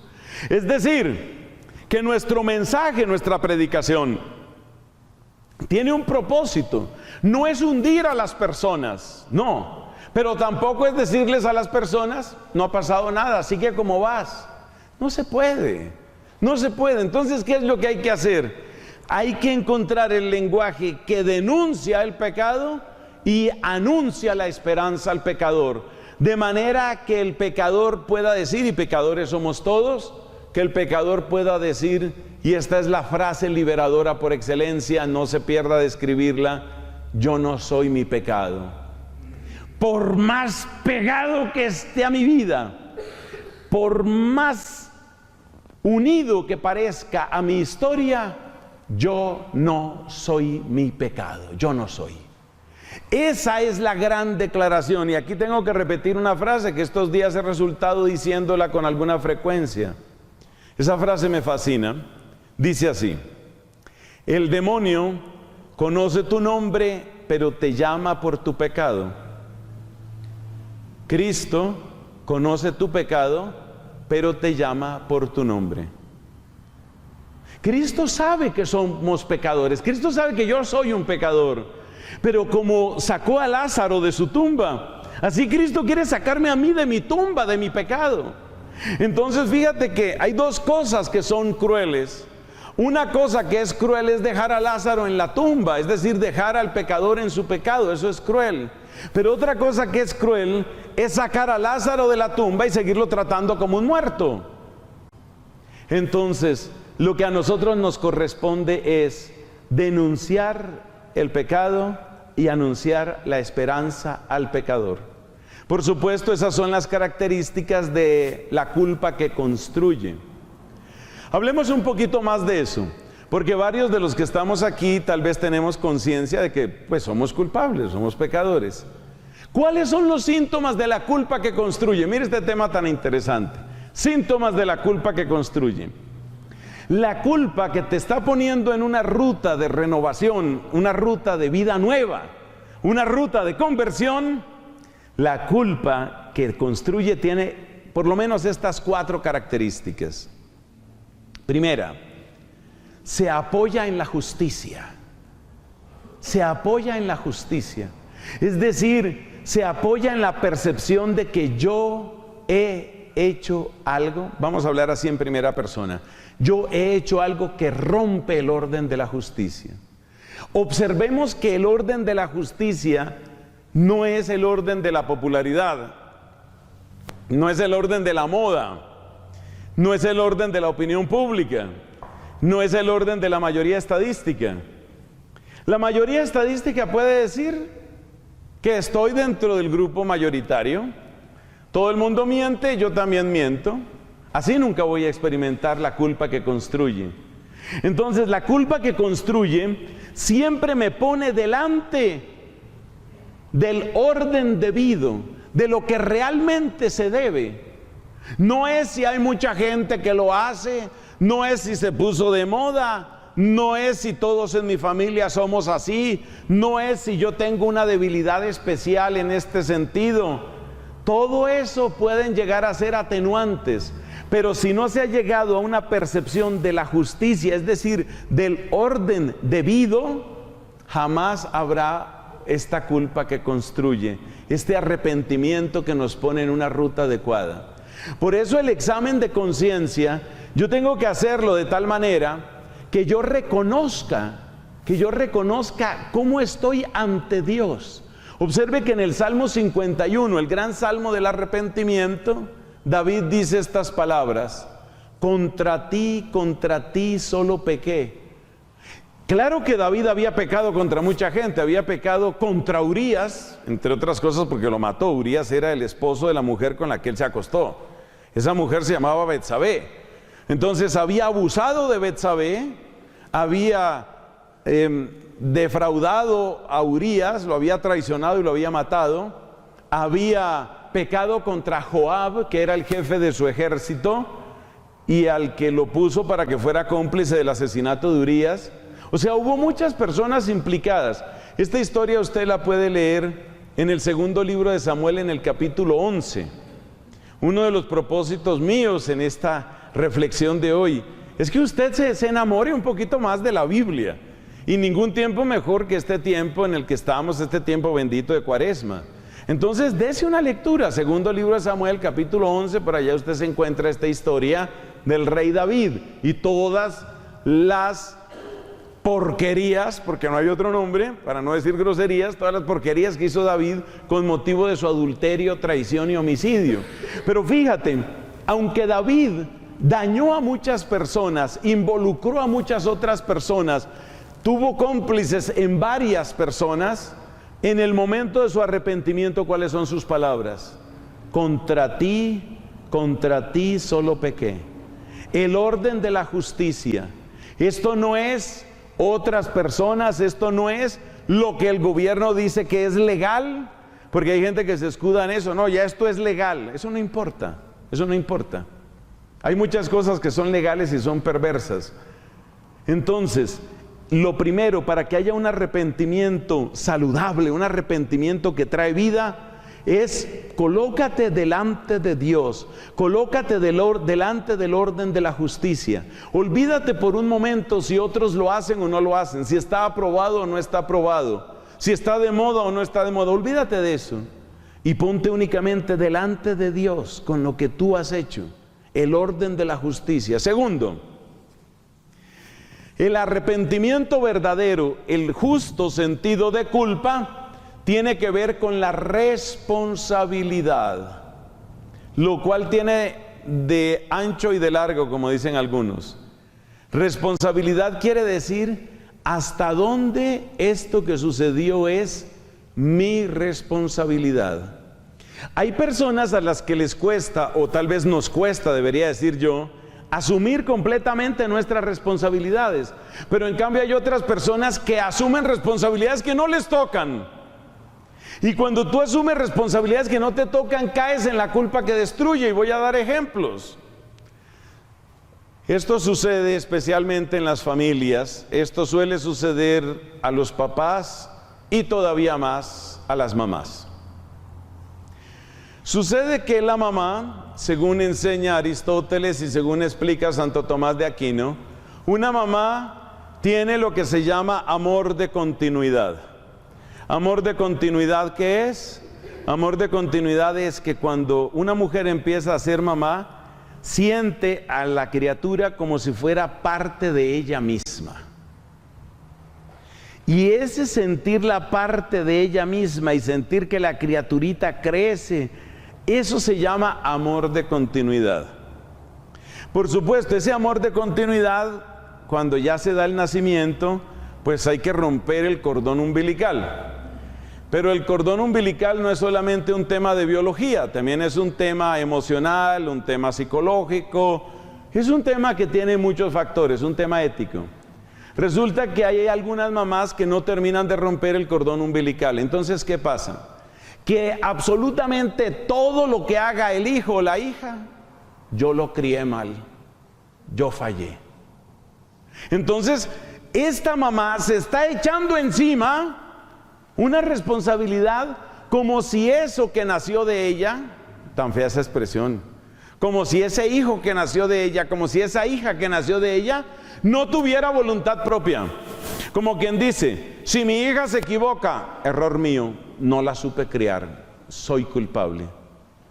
Es decir, que nuestro mensaje, nuestra predicación, tiene un propósito. No es hundir a las personas, no. Pero tampoco es decirles a las personas: no ha pasado nada, sigue como vas. No se puede, no se puede. Entonces, ¿qué es lo que hay que hacer? Hay que encontrar el lenguaje que denuncia el pecado y anuncia la esperanza al pecador, de manera que el pecador pueda decir, y pecadores somos todos, que el pecador pueda decir, y esta es la frase liberadora por excelencia, no se pierda de escribirla: yo no soy mi pecado. Por más pegado que esté a mi vida, por más unido que parezca a mi historia, yo no soy mi pecado, yo no soy. Esa es la gran declaración. Y aquí tengo que repetir una frase que estos días he resultado diciéndola con alguna frecuencia. Esa frase me fascina. Dice así: El demonio conoce tu nombre, pero te llama por tu pecado. Cristo conoce tu pecado, pero te llama por tu nombre. Cristo sabe que somos pecadores. Cristo sabe que yo soy un pecador. Pero como sacó a Lázaro de su tumba, así Cristo quiere sacarme a mí de mi tumba, de mi pecado. Entonces fíjate que hay dos cosas que son crueles. Una cosa que es cruel es dejar a Lázaro en la tumba, es decir, dejar al pecador en su pecado, eso es cruel. Pero otra cosa que es cruel es sacar a Lázaro de la tumba y seguirlo tratando como un muerto. Entonces, lo que a nosotros nos corresponde es denunciar el pecado y anunciar la esperanza al pecador. Por supuesto, esas son las características de la culpa que construye. Hablemos un poquito más de eso, porque varios de los que estamos aquí tal vez tenemos conciencia de que pues somos culpables, somos pecadores. ¿Cuáles son los síntomas de la culpa que construye? Mire este tema tan interesante. Síntomas de la culpa que construye. La culpa que te está poniendo en una ruta de renovación, una ruta de vida nueva, una ruta de conversión. La culpa que construye tiene por lo menos estas 4 características. Primera, se apoya en la justicia. Se apoya en la justicia. Es decir, se apoya en la percepción de que yo he hecho algo. Vamos a hablar así en primera persona. Yo he hecho algo que rompe el orden de la justicia. Observemos que el orden de la justicia no es el orden de la popularidad, no es el orden de la moda, no es el orden de la opinión pública, no es el orden de la mayoría estadística. La mayoría estadística puede decir que estoy dentro del grupo mayoritario. Todo el mundo miente, yo también miento. Así nunca voy a experimentar la culpa que construye. Entonces, la culpa que construye siempre me pone delante del orden debido, de lo que realmente se debe. No es si hay mucha gente que lo hace, no es si se puso de moda, no es si todos en mi familia somos así, no es si yo tengo una debilidad especial en este sentido. Todo eso pueden llegar a ser atenuantes, pero si no se ha llegado a una percepción de la justicia, es decir, del orden debido, jamás habrá esta culpa que construye, este arrepentimiento que nos pone en una ruta adecuada. Por eso el examen de conciencia, yo tengo que hacerlo de tal manera que yo reconozca cómo estoy ante Dios. Observe que en el Salmo 51, el gran salmo del arrepentimiento, David dice estas palabras: contra ti solo pequé. Claro que David había pecado contra mucha gente, había pecado contra Urías, entre otras cosas porque lo mató. Urías era el esposo de la mujer con la que él se acostó. Esa mujer se llamaba Betsabé. Entonces había abusado de Betsabé, había defraudado a Urías, lo había traicionado y lo había matado, había pecado contra Joab, que era el jefe de su ejército, y al que lo puso para que fuera cómplice del asesinato de Urías. O sea, hubo muchas personas implicadas. Esta historia usted la puede leer en el segundo libro de Samuel, en el capítulo 11. Uno de los propósitos míos en esta reflexión de hoy es que usted se enamore un poquito más de la Biblia. Y ningún tiempo mejor que este tiempo en el que estamos, este tiempo bendito de Cuaresma. Entonces, dése una lectura, segundo libro de Samuel, capítulo 11, por allá usted se encuentra esta historia del rey David y todas las porquerías, porque no hay otro nombre, para no decir groserías, todas las porquerías que hizo David con motivo de su adulterio, traición y homicidio. Pero fíjate, aunque David dañó a muchas personas, involucró a muchas otras personas, tuvo cómplices en varias personas, en el momento de su arrepentimiento, ¿cuáles son sus palabras? Contra ti solo pequé. El orden de la justicia. Esto no es otras personas, esto no es lo que el gobierno dice que es legal, porque hay gente que se escuda en eso. No, ya esto es legal. Eso no importa, eso no importa. Hay muchas cosas que son legales y son perversas. Entonces, lo primero para que haya un arrepentimiento saludable, un arrepentimiento que trae vida, es colócate delante de Dios, colócate delante del orden de la justicia. Olvídate por un momento si otros lo hacen o no lo hacen, si está aprobado o no está aprobado, si está de moda o no está de moda. Olvídate de eso y ponte únicamente delante de Dios con lo que tú has hecho, el orden de la justicia. Segundo, el arrepentimiento verdadero, el justo sentido de culpa, tiene que ver con la responsabilidad, lo cual tiene de ancho y de largo, como dicen algunos. Responsabilidad quiere decir hasta dónde esto que sucedió es mi responsabilidad. Hay personas a las que les cuesta, o tal vez nos cuesta, debería decir yo, asumir completamente nuestras responsabilidades, pero en cambio hay otras personas que asumen responsabilidades que no les tocan. Y cuando tú asumes responsabilidades que no te tocan, caes en la culpa que destruye. Y voy a dar ejemplos. Esto sucede especialmente en las familias. Esto suele suceder a los papás y todavía más a las mamás. Sucede que la mamá, según enseña Aristóteles y según explica Santo Tomás de Aquino, una mamá tiene lo que se llama amor de continuidad. Amor de continuidad, ¿qué es? Amor de continuidad es que cuando una mujer empieza a ser mamá, siente a la criatura como si fuera parte de ella misma. Y ese sentir la parte de ella misma y sentir que la criaturita crece, eso se llama amor de continuidad. Por supuesto, ese amor de continuidad, cuando ya se da el nacimiento, pues hay que romper el cordón umbilical. Pero el cordón umbilical no es solamente un tema de biología, también es un tema emocional, un tema psicológico, es un tema que tiene muchos factores, un tema ético. Resulta que hay algunas mamás que no terminan de romper el cordón umbilical. Entonces, ¿qué pasa? Que absolutamente todo lo que haga el hijo o la hija, yo lo crié mal, yo fallé. Entonces, esta mamá se está echando encima una responsabilidad como si eso que nació de ella, tan fea esa expresión, como si ese hijo que nació de ella, como si esa hija que nació de ella, no tuviera voluntad propia. Como quien dice, si mi hija se equivoca, error mío, no la supe criar, soy culpable,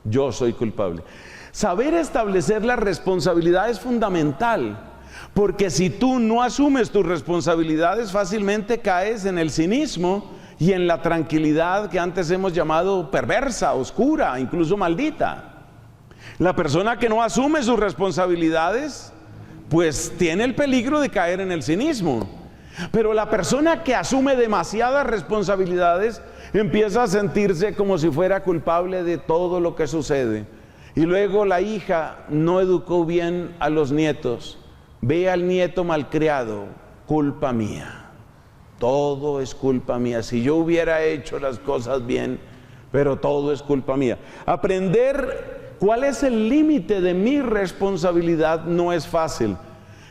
yo soy culpable. Saber establecer la responsabilidad es fundamental, porque si tú no asumes tus responsabilidades, fácilmente caes en el cinismo y en la tranquilidad que antes hemos llamado perversa, oscura, incluso maldita. La persona que no asume sus responsabilidades, pues tiene el peligro de caer en el cinismo. Pero la persona que asume demasiadas responsabilidades empieza a sentirse como si fuera culpable de todo lo que sucede. Y luego la hija no educó bien a los nietos. Ve al nieto malcriado, culpa mía. Todo es culpa mía. Si yo hubiera hecho las cosas bien, pero todo es culpa mía. Aprender cuál es el límite de mi responsabilidad no es fácil.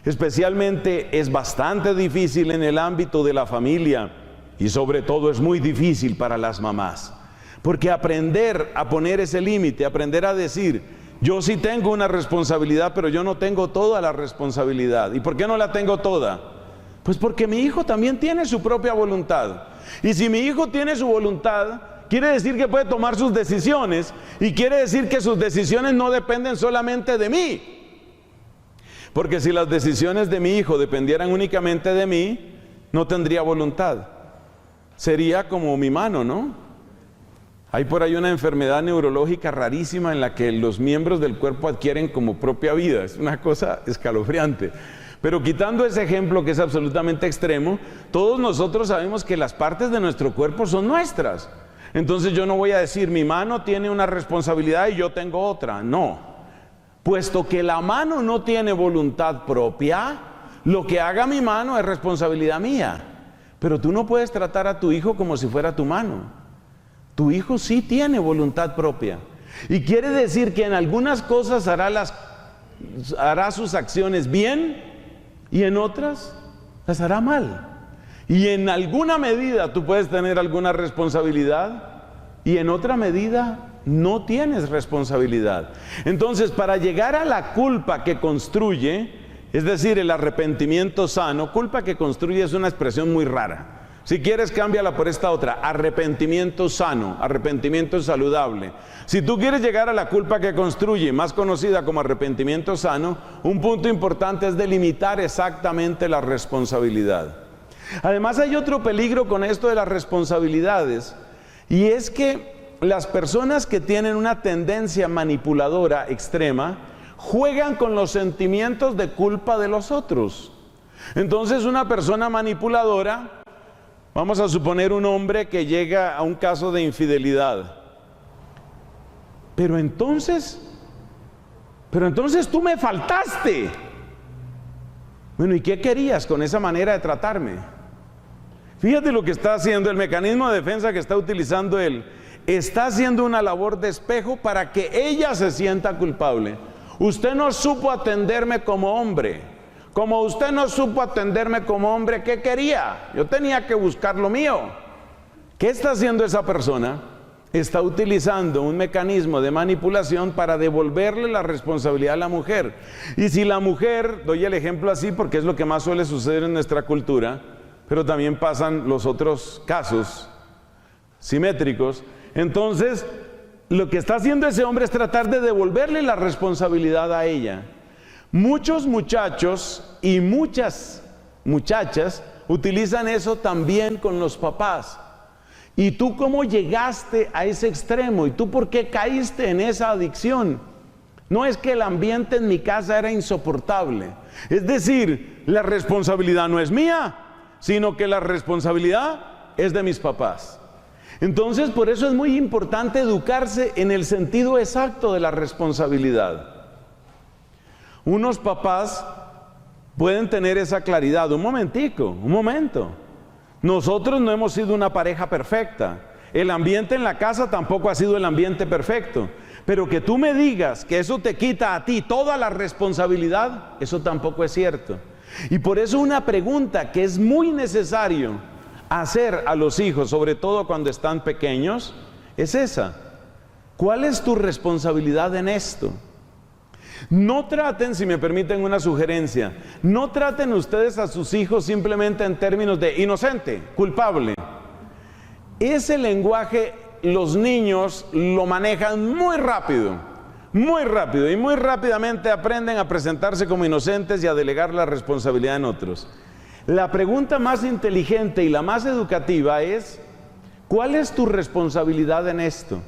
Especialmente es bastante difícil en el ámbito de la familia y sobre todo es muy difícil para las mamás. Porque aprender a poner ese límite, aprender a decir, yo sí tengo una responsabilidad, pero yo no tengo toda la responsabilidad. ¿Y por qué no la tengo toda? Pues porque mi hijo también tiene su propia voluntad. Y si mi hijo tiene su voluntad, quiere decir que puede tomar sus decisiones. Y quiere decir que sus decisiones no dependen solamente de mí. Porque si las decisiones de mi hijo dependieran únicamente de mí, no tendría voluntad. Sería como mi mano, ¿no? Hay por ahí una enfermedad neurológica rarísima en la que los miembros del cuerpo adquieren como propia vida. Es una cosa escalofriante. Pero quitando ese ejemplo que es absolutamente extremo, todos nosotros sabemos que las partes de nuestro cuerpo son nuestras. Entonces yo no voy a decir, mi mano tiene una responsabilidad y yo tengo otra. No. Puesto que la mano no tiene voluntad propia, lo que haga mi mano es responsabilidad mía. Pero tú no puedes tratar a tu hijo como si fuera tu mano. Tu hijo sí tiene voluntad propia. Y quiere decir que en algunas cosas hará sus acciones bien y en otras las hará mal. Y en alguna medida tú puedes tener alguna responsabilidad y en otra medida no tienes responsabilidad. Entonces, para llegar a la culpa que construye, es decir, el arrepentimiento sano, culpa que construye es una expresión muy rara. Si quieres, cámbiala por esta otra: arrepentimiento sano, arrepentimiento saludable. Si tú quieres llegar a la culpa que construye, más conocida como arrepentimiento sano, un punto importante es delimitar exactamente la responsabilidad. Además, hay otro peligro con esto de las responsabilidades, y es que las personas que tienen una tendencia manipuladora extrema juegan con los sentimientos de culpa de los otros. Entonces, una persona manipuladora, vamos a suponer un hombre que llega a un caso de infidelidad. Pero entonces tú me faltaste. Bueno, ¿y qué querías con esa manera de tratarme? Fíjate lo que está haciendo, el mecanismo de defensa que está utilizando él. Está haciendo una labor de espejo para que ella se sienta culpable. Usted no supo atenderme como hombre. Como usted no supo atenderme como hombre, ¿qué quería? Yo tenía que buscar lo mío. ¿Qué está haciendo esa persona? Está utilizando un mecanismo de manipulación para devolverle la responsabilidad a la mujer. Y si la mujer, doy el ejemplo así porque es lo que más suele suceder en nuestra cultura, pero también pasan los otros casos simétricos, entonces lo que está haciendo ese hombre es tratar de devolverle la responsabilidad a ella. Muchos muchachos y muchas muchachas utilizan eso también con los papás. ¿Y tú cómo llegaste a ese extremo? ¿Y tú por qué caíste en esa adicción? No es que el ambiente en mi casa era insoportable. Es decir, la responsabilidad no es mía, sino que la responsabilidad es de mis papás. Entonces, por eso es muy importante educarse en el sentido exacto de la responsabilidad. Unos papás pueden tener esa claridad. Un momento. Nosotros no hemos sido una pareja perfecta. El ambiente en la casa tampoco ha sido el ambiente perfecto. Pero que tú me digas que eso te quita a ti toda la responsabilidad, eso tampoco es cierto. Y por eso una pregunta que es muy necesario hacer a los hijos, sobre todo cuando están pequeños, es esa: ¿cuál es tu responsabilidad en esto? No traten, si me permiten una sugerencia, no traten ustedes a sus hijos simplemente en términos de inocente, culpable. Ese lenguaje los niños lo manejan muy rápido, y muy rápidamente aprenden a presentarse como inocentes y a delegar la responsabilidad en otros. La pregunta más inteligente y la más educativa es: ¿cuál es tu responsabilidad en esto?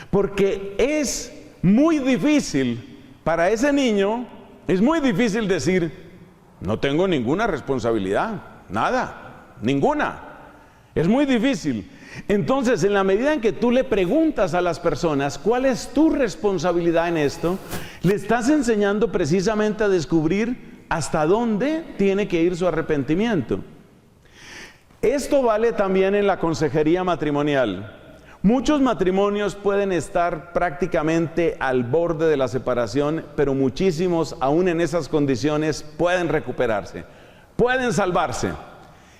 Porque es muy difícil para ese niño, es muy difícil decir: no tengo ninguna responsabilidad, nada, ninguna. Es muy difícil. Entonces, en la medida en que tú le preguntas a las personas ¿cuál es tu responsabilidad en esto?, le estás enseñando precisamente a descubrir hasta dónde tiene que ir su arrepentimiento. Esto vale también en la consejería matrimonial. Muchos matrimonios pueden estar prácticamente al borde de la separación, pero muchísimos, aún en esas condiciones, pueden recuperarse, pueden salvarse.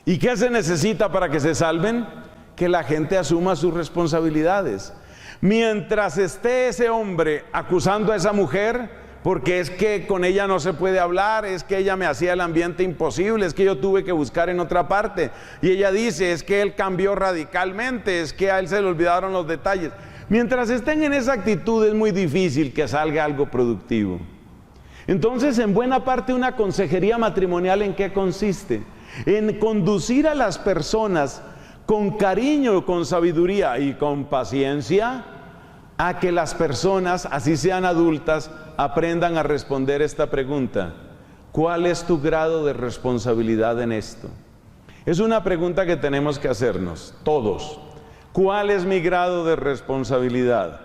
¿Y qué se necesita para que se salven? Que la gente asuma sus responsabilidades. Mientras esté ese hombre acusando a esa mujer, porque es que con ella no se puede hablar, es que ella me hacía el ambiente imposible, es que yo tuve que buscar en otra parte, y ella dice, es que él cambió radicalmente, es que a él se le olvidaron los detalles. Mientras estén en esa actitud es muy difícil que salga algo productivo. Entonces, en buena parte, una consejería matrimonial, ¿en qué consiste? En conducir a las personas con cariño, con sabiduría y con paciencia a que las personas, así sean adultas, aprendan a responder esta pregunta: ¿cuál es tu grado de responsabilidad en esto? Es una pregunta que tenemos que hacernos todos. ¿Cuál es mi grado de responsabilidad?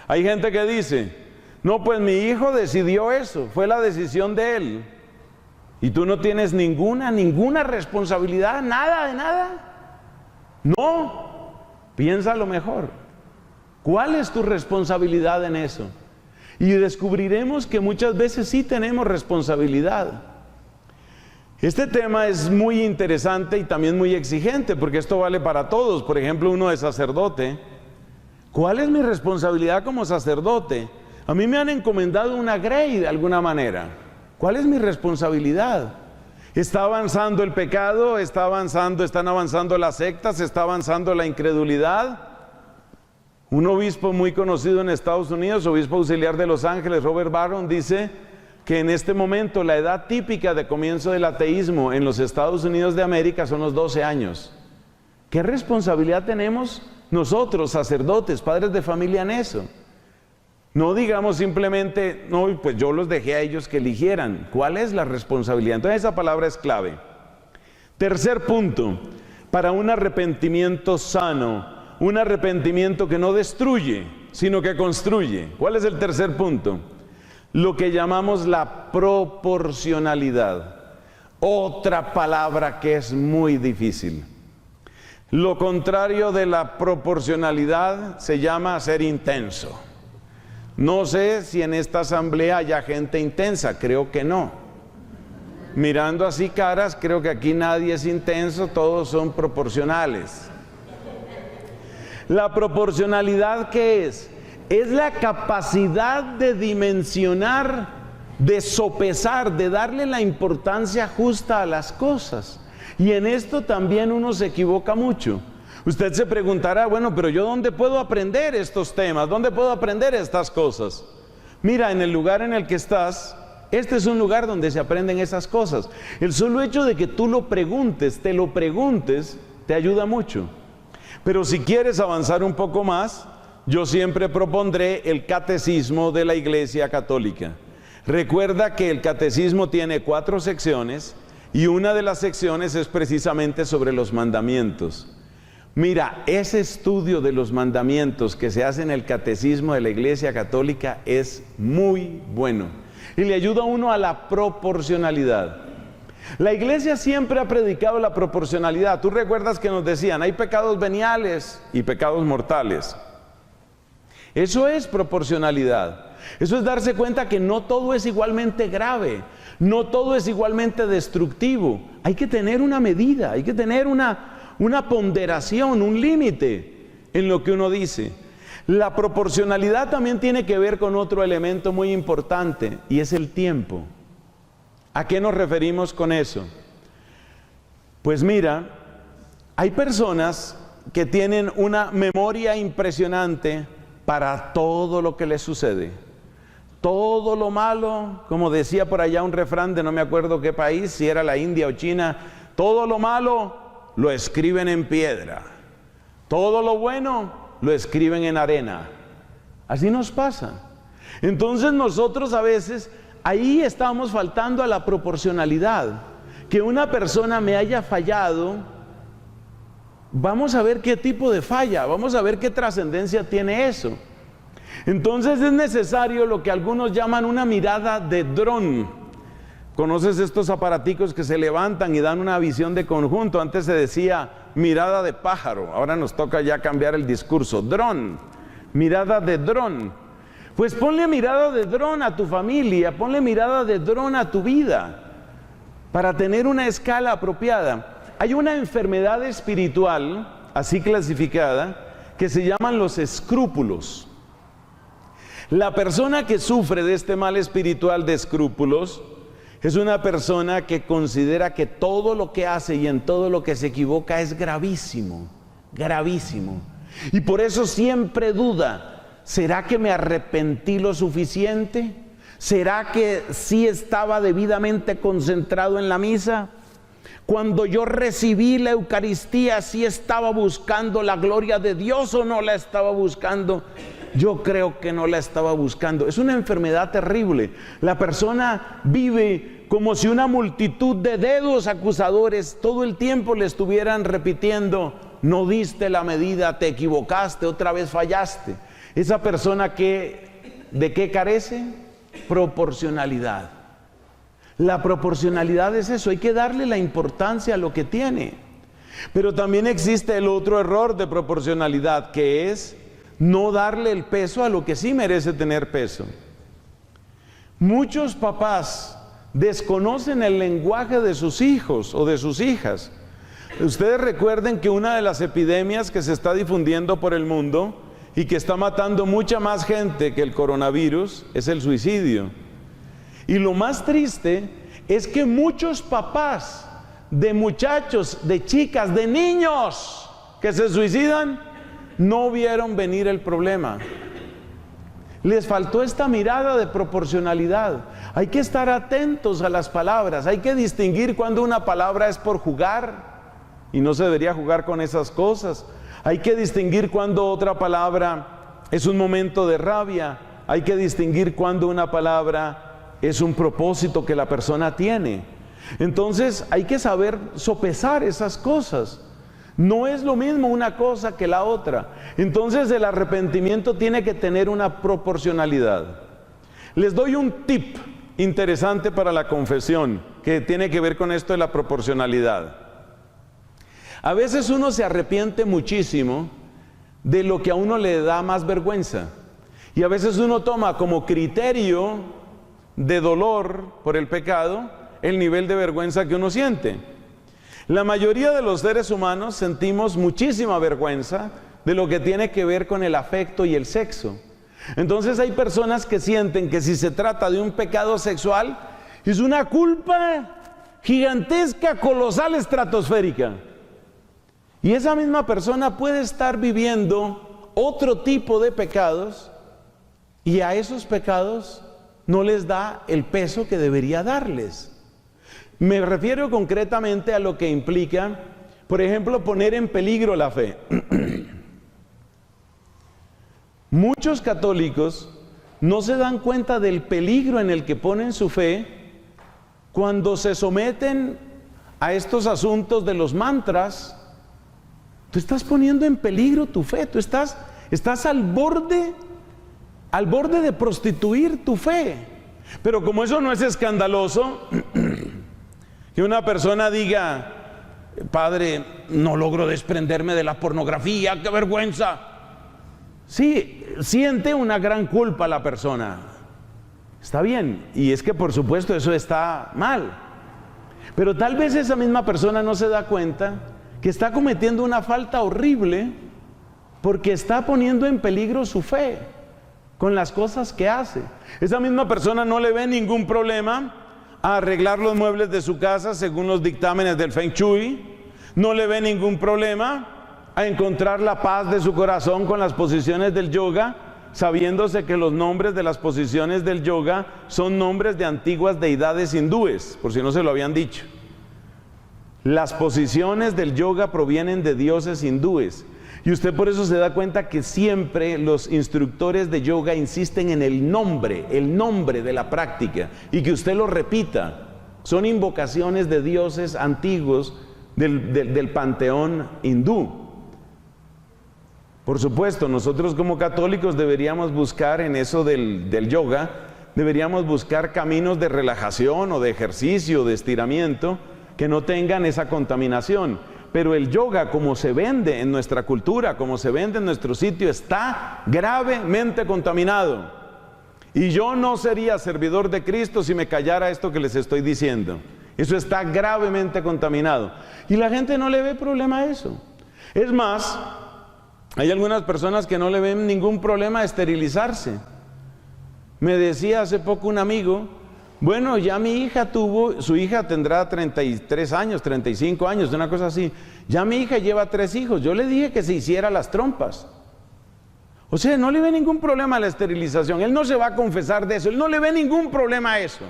Hay gente que dice: no, pues mi hijo decidió eso, fue la decisión de él. Y tú no tienes ninguna responsabilidad, nada de nada. No, piénsalo mejor. ¿Cuál es tu responsabilidad en eso? Y descubriremos que muchas veces sí tenemos responsabilidad. Este tema es muy interesante y también muy exigente, porque esto vale para todos. Por ejemplo, uno de sacerdote. ¿Cuál es mi responsabilidad como sacerdote? A mí me han encomendado una grey de alguna manera. ¿Cuál es mi responsabilidad? ¿Está avanzando el pecado? ¿Están avanzando las sectas? ¿Está avanzando la incredulidad? Un obispo muy conocido en Estados Unidos, obispo auxiliar de Los Ángeles, Robert Barron, dice que en este momento la edad típica de comienzo del ateísmo en los Estados Unidos de América son los 12 años. ¿Qué responsabilidad tenemos nosotros, sacerdotes, padres de familia, en eso? No digamos simplemente, no, pues yo los dejé a ellos que eligieran. ¿Cuál es la responsabilidad? Entonces esa palabra es clave. Tercer punto, para un arrepentimiento sano, un arrepentimiento que no destruye, sino que construye. ¿Cuál es el tercer punto? Lo que llamamos la proporcionalidad. Otra palabra que es muy difícil. Lo contrario de la proporcionalidad se llama ser intenso. No sé si en esta asamblea haya gente intensa, creo que no. Mirando así caras, creo que aquí nadie es intenso, todos son proporcionales. La proporcionalidad, ¿qué es? Es la capacidad de dimensionar, de sopesar, de darle la importancia justa a las cosas. Y en esto también uno se equivoca mucho. Usted se preguntará, bueno, pero ¿yo dónde puedo aprender estos temas? ¿Dónde puedo aprender estas cosas? Mira, en el lugar en el que estás, este es un lugar donde se aprenden esas cosas. El solo hecho de que tú lo preguntes, te ayuda mucho. Pero si quieres avanzar un poco más, yo siempre propondré el catecismo de la Iglesia Católica. Recuerda que el catecismo tiene 4 secciones y una de las secciones es precisamente sobre los mandamientos. Mira, ese estudio de los mandamientos que se hace en el catecismo de la Iglesia Católica es muy bueno y le ayuda a uno a la proporcionalidad. La Iglesia siempre ha predicado la proporcionalidad. Tú recuerdas que nos decían, hay pecados veniales y pecados mortales. Eso es proporcionalidad. Eso es darse cuenta que no todo es igualmente grave, no todo es igualmente destructivo. Hay que tener una medida, hay que tener una ponderación, un límite en lo que uno dice. La proporcionalidad también tiene que ver con otro elemento muy importante y es el tiempo. ¿A qué nos referimos con eso? Pues mira, hay personas que tienen una memoria impresionante para todo lo que les sucede. Todo lo malo, como decía por allá un refrán de no me acuerdo qué país, si era la India o China, todo lo malo lo escriben en piedra, todo lo bueno lo escriben en arena. Así nos pasa. Entonces nosotros a veces ahí estamos faltando a la proporcionalidad. Que una persona me haya fallado, vamos a ver qué tipo de falla, vamos a ver qué trascendencia tiene eso. Entonces es necesario lo que algunos llaman una mirada de dron. ¿Conoces estos aparaticos que se levantan y dan una visión de conjunto? Antes se decía mirada de pájaro, ahora nos toca ya cambiar el discurso. Dron, mirada de dron. Pues ponle mirada de dron a tu familia, ponle mirada de dron a tu vida, para tener una escala apropiada. Hay una enfermedad espiritual, así clasificada, que se llaman los escrúpulos. La persona que sufre de este mal espiritual de escrúpulos es una persona que considera que todo lo que hace y en todo lo que se equivoca es gravísimo, gravísimo. Y por eso siempre duda, ¿será que me arrepentí lo suficiente? ¿Será que sí estaba debidamente concentrado en la misa? Cuando yo recibí la Eucaristía, ¿sí estaba buscando la gloria de Dios o no la estaba buscando? Yo creo que no la estaba buscando. Es una enfermedad terrible. La persona vive como si una multitud de dedos acusadores todo el tiempo le estuvieran repitiendo: no diste la medida, te equivocaste, otra vez fallaste. Esa persona ¿de qué carece? Proporcionalidad. La proporcionalidad es eso, hay que darle la importancia a lo que tiene. Pero también existe el otro error de proporcionalidad, que es no darle el peso a lo que sí merece tener peso. Muchos papás desconocen el lenguaje de sus hijos o de sus hijas. Ustedes recuerden que una de las epidemias que se está difundiendo por el mundo y que está matando mucha más gente que el coronavirus es el suicidio. Y lo más triste es que muchos papás de muchachos, de chicas, de niños que se suicidan, no vieron venir el problema. Les faltó esta mirada de proporcionalidad. Hay que estar atentos a las palabras, hay que distinguir cuando una palabra es por jugar y no se debería jugar con esas cosas. Hay que distinguir cuando otra palabra es un momento de rabia. Hay que distinguir cuando una palabra es un propósito que la persona tiene. Entonces hay que saber sopesar esas cosas. No es lo mismo una cosa que la otra. Entonces el arrepentimiento tiene que tener una proporcionalidad. Les doy un tip interesante para la confesión que tiene que ver con esto de la proporcionalidad. A veces uno se arrepiente muchísimo de lo que a uno le da más vergüenza. Y a veces uno toma como criterio de dolor por el pecado el nivel de vergüenza que uno siente. La mayoría de los seres humanos sentimos muchísima vergüenza de lo que tiene que ver con el afecto y el sexo. Entonces hay personas que sienten que si se trata de un pecado sexual, es una culpa gigantesca, colosal, estratosférica. Y esa misma persona puede estar viviendo otro tipo de pecados y a esos pecados no les da el peso que debería darles. Me refiero concretamente a lo que implica, por ejemplo, poner en peligro la fe. Muchos católicos no se dan cuenta del peligro en el que ponen su fe cuando se someten a estos asuntos de los mantras. Tú estás poniendo en peligro tu fe, tú estás al borde de prostituir tu fe. Pero como eso no es escandaloso, que una persona diga, padre, no logro desprenderme de la pornografía, qué vergüenza. Sí, siente una gran culpa la persona. Está bien, y es que por supuesto eso está mal. Pero tal vez esa misma persona no se da cuenta que está cometiendo una falta horrible porque está poniendo en peligro su fe con las cosas que hace. Esa misma persona no le ve ningún problema a arreglar los muebles de su casa según los dictámenes del Feng Shui, no le ve ningún problema a encontrar la paz de su corazón con las posiciones del yoga, sabiéndose que los nombres de las posiciones del yoga son nombres de antiguas deidades hindúes, por si no se lo habían dicho. Las posiciones del yoga provienen de dioses hindúes. Y usted por eso se da cuenta que siempre los instructores de yoga insisten en el nombre de la práctica, y que usted lo repita. Son invocaciones de dioses antiguos del panteón hindú. Por supuesto, nosotros como católicos deberíamos buscar en eso del yoga, deberíamos buscar caminos de relajación o de ejercicio, de estiramiento, que no tengan esa contaminación. Pero el yoga, como se vende en nuestra cultura, como se vende en nuestro sitio, está gravemente contaminado. Y yo no sería servidor de Cristo si me callara esto que les estoy diciendo. Eso está gravemente contaminado. Y la gente no le ve problema a eso. Es más, hay algunas personas que no le ven ningún problema a esterilizarse. Me decía hace poco un amigo, bueno, ya mi hija su hija tendrá 33 años, 35 años, una cosa así. Ya mi hija lleva 3 hijos, yo le dije que se hiciera las trompas. O sea, no le ve ningún problema a la esterilización, él no se va a confesar de eso, él no le ve ningún problema a eso.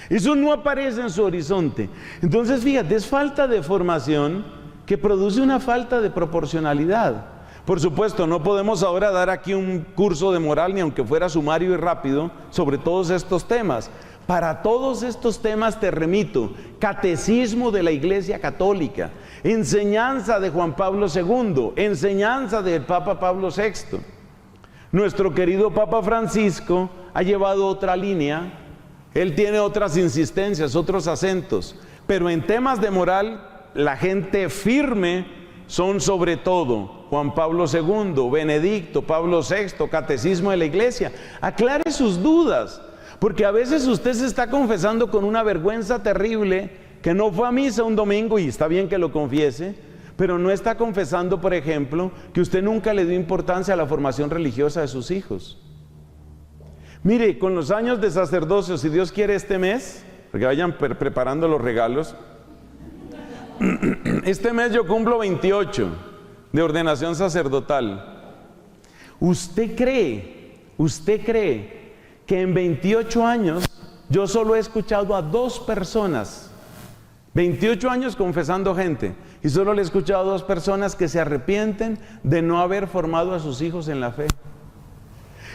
Eso no aparece en su horizonte. Entonces, fíjate, es falta de formación que produce una falta de proporcionalidad. Por supuesto, no podemos ahora dar aquí un curso de moral, ni aunque fuera sumario y rápido, sobre todos estos temas. Para todos estos temas te remito: Catecismo de la Iglesia Católica, enseñanza de Juan Pablo II, enseñanza del Papa Pablo VI. Nuestro querido Papa Francisco ha llevado otra línea, él tiene otras insistencias, otros acentos, pero en temas de moral, la gente firme son sobre todo Juan Pablo II, Benedicto, Pablo VI, Catecismo de la Iglesia. Aclare sus dudas. Porque a veces usted se está confesando con una vergüenza terrible, que no fue a misa un domingo, y está bien que lo confiese, pero no está confesando, por ejemplo, que usted nunca le dio importancia a la formación religiosa de sus hijos. Mire, con los años de sacerdocio, si Dios quiere este mes, porque vayan preparando los regalos, este mes yo cumplo 28 de ordenación sacerdotal. ¿Usted cree que en 28 años yo solo he escuchado a 2 personas, 28 años confesando gente, y solo le he escuchado a 2 personas que se arrepienten de no haber formado a sus hijos en la fe?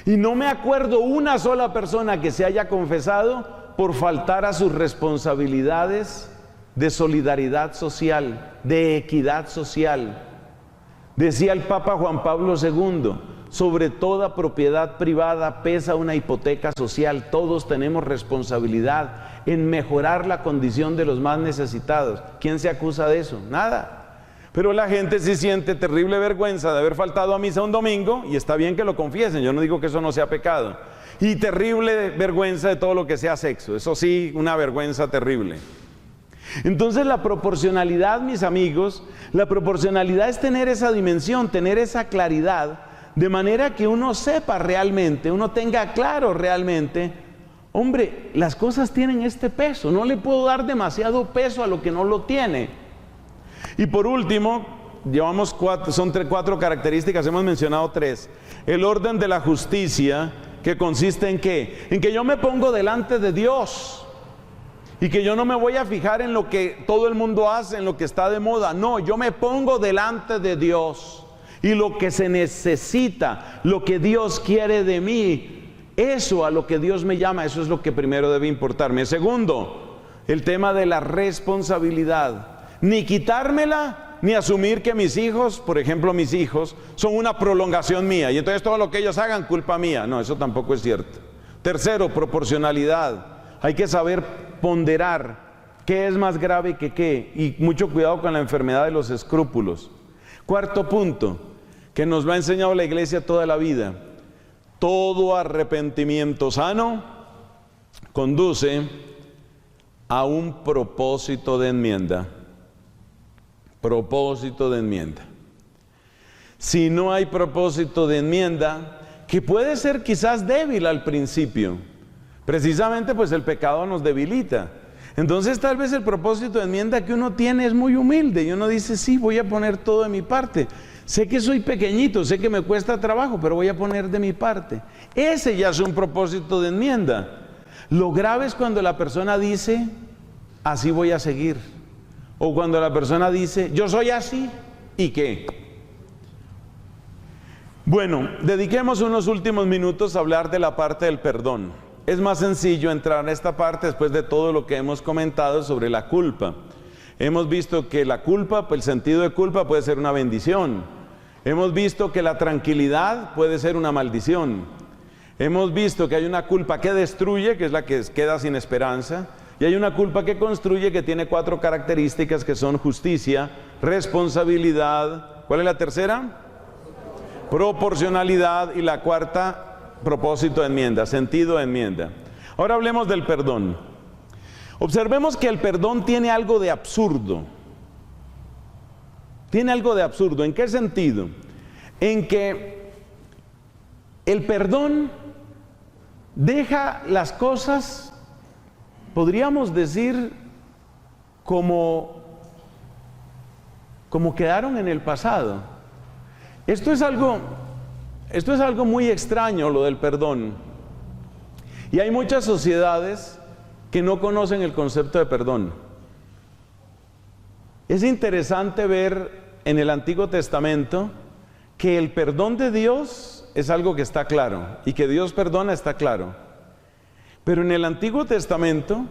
Y no me acuerdo una sola persona que se haya confesado por faltar a sus responsabilidades de solidaridad social, de equidad social. Decía el Papa Juan Pablo II, sobre toda propiedad privada pesa una hipoteca social. Todos tenemos responsabilidad en mejorar la condición de los más necesitados. ¿Quién se acusa de eso? Nada. Pero la gente sí siente terrible vergüenza de haber faltado a misa un domingo, y está bien que lo confiesen, yo no digo que eso no sea pecado. Y terrible vergüenza de todo lo que sea sexo, eso sí, una vergüenza terrible. Entonces la proporcionalidad, mis amigos, la proporcionalidad es tener esa dimensión, tener esa claridad, de manera que uno sepa realmente, uno tenga claro realmente, hombre, las cosas tienen este peso, no le puedo dar demasiado peso a lo que no lo tiene. Y por último, llevamos 4 características, hemos mencionado 3. El orden de la justicia, que consiste en ¿qué? En que yo me pongo delante de Dios, y que yo no me voy a fijar en lo que todo el mundo hace, en lo que está de moda. No, yo me pongo delante de Dios, y lo que se necesita, lo que Dios quiere de mí, eso a lo que Dios me llama, eso es lo que primero debe importarme. Segundo, el tema de la responsabilidad. Ni quitármela, ni asumir que mis hijos, por ejemplo mis hijos, son una prolongación mía, y entonces todo lo que ellos hagan, culpa mía. No, eso tampoco es cierto. Tercero, proporcionalidad. Hay que saber ponderar qué es más grave que qué, y mucho cuidado con la enfermedad de los escrúpulos. Cuarto punto, que nos lo ha enseñado la Iglesia toda la vida: todo arrepentimiento sano conduce a un propósito de enmienda. Propósito de enmienda. Si no hay propósito de enmienda, que puede ser quizás débil al principio, precisamente pues el pecado nos debilita. Entonces tal vez el propósito de enmienda que uno tiene es muy humilde, y uno dice, sí, voy a poner todo de mi parte. Sé que soy pequeñito, sé que me cuesta trabajo, pero voy a poner de mi parte. Ese ya es un propósito de enmienda. Lo grave es cuando la persona dice, así voy a seguir. O cuando la persona dice, yo soy así, ¿y qué? Bueno, dediquemos unos últimos minutos a hablar de la parte del perdón. Es más sencillo entrar en esta parte después de todo lo que hemos comentado sobre la culpa. Hemos visto que la culpa, el sentido de culpa puede ser una bendición. Hemos visto que la tranquilidad puede ser una maldición. Hemos visto que hay una culpa que destruye, que es la que queda sin esperanza. Y hay una culpa que construye, que tiene 4 características, que son justicia, responsabilidad. ¿Cuál es la tercera? Proporcionalidad. Y la cuarta, propósito de enmienda, sentido de enmienda. Ahora hablemos del perdón. Observemos que el perdón tiene algo de absurdo. Tiene algo de absurdo. ¿En qué sentido? En que el perdón deja las cosas, podríamos decir, como quedaron en el pasado. Esto es algo muy extraño, lo del perdón. Y hay muchas sociedades que no conocen el concepto de perdón. Es interesante ver en el Antiguo Testamento que el perdón de Dios es algo que está claro, y que Dios perdona está claro. Pero en el Antiguo Testamento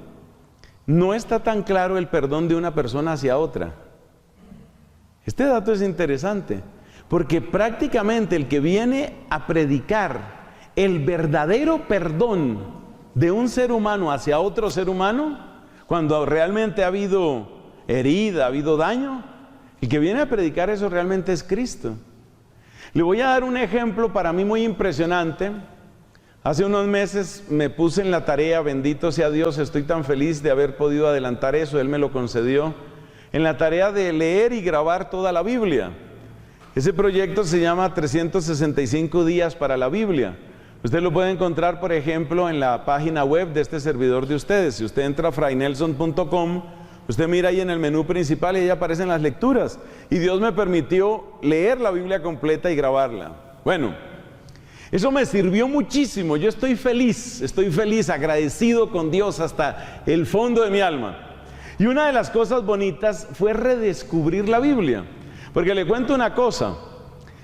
no está tan claro el perdón de una persona hacia otra. Este dato es interesante, porque prácticamente el que viene a predicar el verdadero perdón de un ser humano hacia otro ser humano, cuando realmente ha habido herida, ha habido daño, el que viene a predicar eso realmente es Cristo. Le voy a dar un ejemplo para mí muy impresionante. Hace unos meses me puse en la tarea, bendito sea Dios, estoy tan feliz de haber podido adelantar eso, Él me lo concedió, en la tarea de leer y grabar toda la Biblia. Ese proyecto se llama 365 días para la Biblia. Usted lo puede encontrar, por ejemplo, en la página web de este servidor de ustedes. Si usted entra a fraynelson.com, usted mira ahí en el menú principal y ahí aparecen las lecturas. Y Dios me permitió leer la Biblia completa y grabarla. Bueno, eso me sirvió muchísimo. Yo estoy feliz, agradecido con Dios hasta el fondo de mi alma. Y una de las cosas bonitas fue redescubrir la Biblia. Porque le cuento una cosa,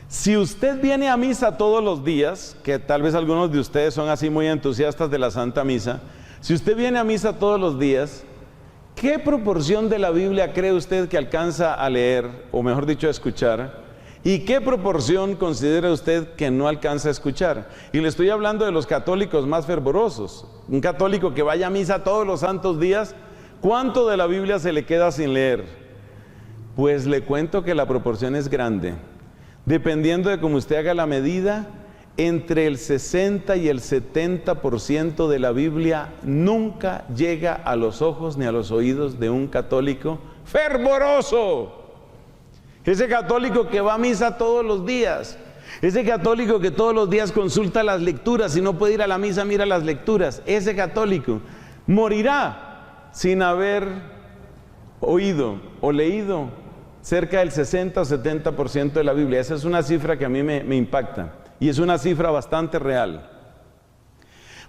si usted viene a misa todos los días, que tal vez algunos de ustedes son así muy entusiastas de la Santa Misa, si usted viene a misa todos los días, ¿qué proporción de la Biblia cree usted que alcanza a leer, o mejor dicho, a escuchar? ¿Y qué proporción considera usted que no alcanza a escuchar? Y le estoy hablando de los católicos más fervorosos. Un católico que vaya a misa todos los santos días, ¿cuánto de la Biblia se le queda sin leer? Pues le cuento que la proporción es grande. Dependiendo de cómo usted haga la medida, entre el 60 y el 70% de la Biblia nunca llega a los ojos ni a los oídos de un católico fervoroso. Ese católico que va a misa todos los días, ese católico que todos los días consulta las lecturas, si no puede ir a la misa, mira las lecturas, ese católico morirá sin haber oído o leído cerca del 60 o 70% de la Biblia. Esa es una cifra que a mí me impacta y es una cifra bastante real.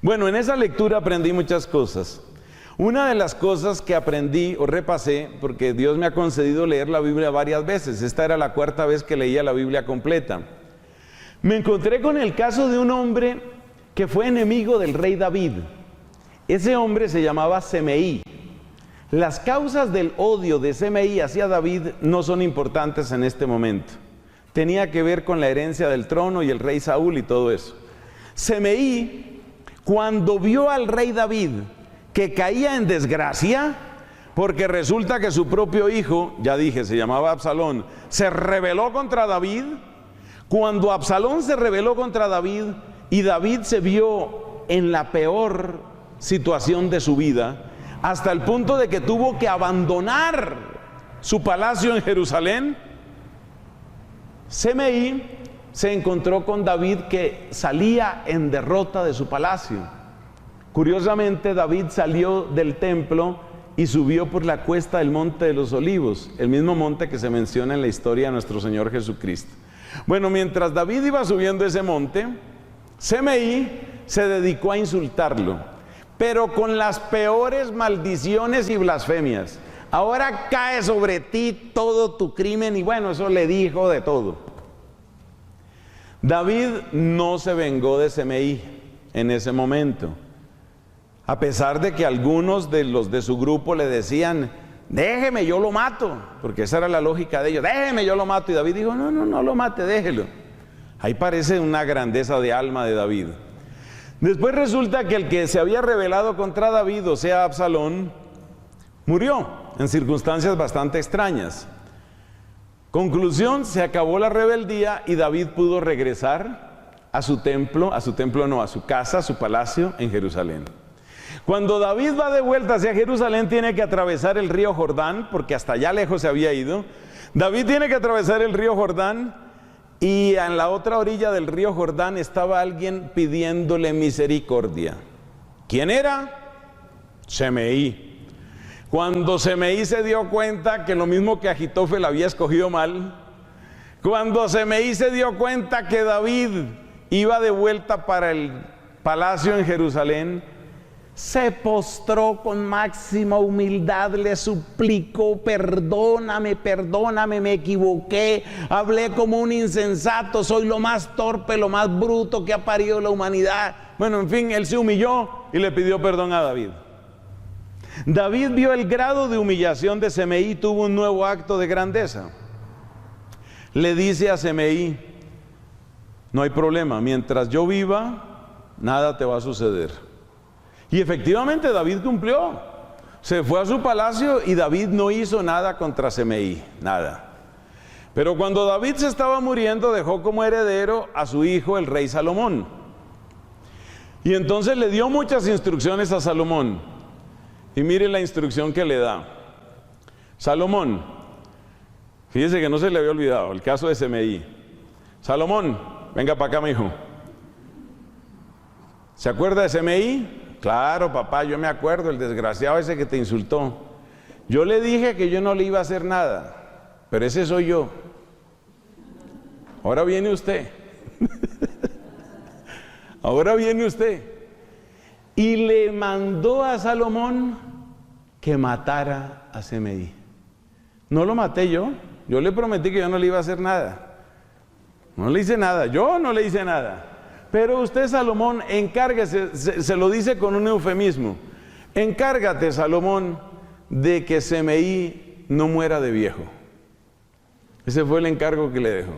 Bueno, en esa lectura aprendí muchas cosas. Una de las cosas que aprendí o repasé, porque Dios me ha concedido leer la Biblia varias veces, esta era la cuarta vez que leía la Biblia completa, me encontré con el caso de un hombre que fue enemigo del rey David. Ese hombre se llamaba Semeí. Las causas del odio de Semeí hacia David no son importantes en este momento. Tenía que ver con la herencia del trono y el rey Saúl y todo eso. Semeí, cuando vio al rey David que caía en desgracia, porque resulta que su propio hijo, ya dije, se llamaba Absalón, se rebeló contra David. Cuando Absalón se rebeló contra David y David se vio en la peor situación de su vida, hasta el punto de que tuvo que abandonar su palacio en Jerusalén, Semeí se encontró con David que salía en derrota de su palacio. Curiosamente, David salió del templo y subió por la cuesta del Monte de los Olivos, el mismo monte que se menciona en la historia de nuestro Señor Jesucristo. Bueno, mientras David iba subiendo ese monte, Semeí se dedicó a insultarlo, pero con las peores maldiciones y blasfemias. Ahora cae sobre ti todo tu crimen, y bueno, eso le dijo de todo. David no se vengó de Semeí en ese momento, a pesar de que algunos de los de su grupo le decían: déjeme, yo lo mato, porque esa era la lógica de ellos, déjeme, yo lo mato. Y David dijo: no lo mate, déjelo. Ahí parece una grandeza de alma de David. Después resulta que el que se había rebelado contra David, o sea Absalón, murió en circunstancias bastante extrañas. Conclusión, se acabó la rebeldía y David pudo regresar a su casa, a su palacio en Jerusalén. Cuando David va de vuelta hacia Jerusalén, tiene que atravesar el río Jordán, porque hasta allá lejos se había ido. David tiene que atravesar el río Jordán, y en la otra orilla del río Jordán estaba alguien pidiéndole misericordia. ¿Quién era? Semeí. Cuando Semeí se dio cuenta que lo mismo que Ajitófel había escogido mal, cuando Semeí se dio cuenta que David iba de vuelta para el palacio en Jerusalén, se postró con máxima humildad, le suplicó: perdóname, me equivoqué, hablé como un insensato, soy lo más torpe, lo más bruto que ha parido la humanidad. Bueno, en fin, él se humilló y le pidió perdón a David. David vio el grado de humillación de Semeí y tuvo un nuevo acto de grandeza. Le dice a Semeí: no hay problema, mientras yo viva, nada te va a suceder. Y efectivamente David cumplió. Se fue a su palacio y David no hizo nada contra Semeí, nada. Pero cuando David se estaba muriendo, dejó como heredero a su hijo, el rey Salomón. Y entonces le dio muchas instrucciones a Salomón. Y mire la instrucción que le da. Salomón, fíjese que no se le había olvidado el caso de Semeí. Salomón, venga para acá, mi hijo. ¿Se acuerda de Semeí? Claro, papá, yo me acuerdo, el desgraciado ese que te insultó. Yo le dije que yo no le iba a hacer nada, pero ese soy yo. Ahora viene usted. Ahora viene usted. Y le mandó a Salomón que matara a Semeí. No lo maté yo le prometí que yo no le iba a hacer nada. No le hice nada, yo no le hice nada. Pero usted, Salomón, encárguese, se lo dice con un eufemismo. Encárgate, Salomón, de que Semeí no muera de viejo. Ese fue el encargo que le dejó.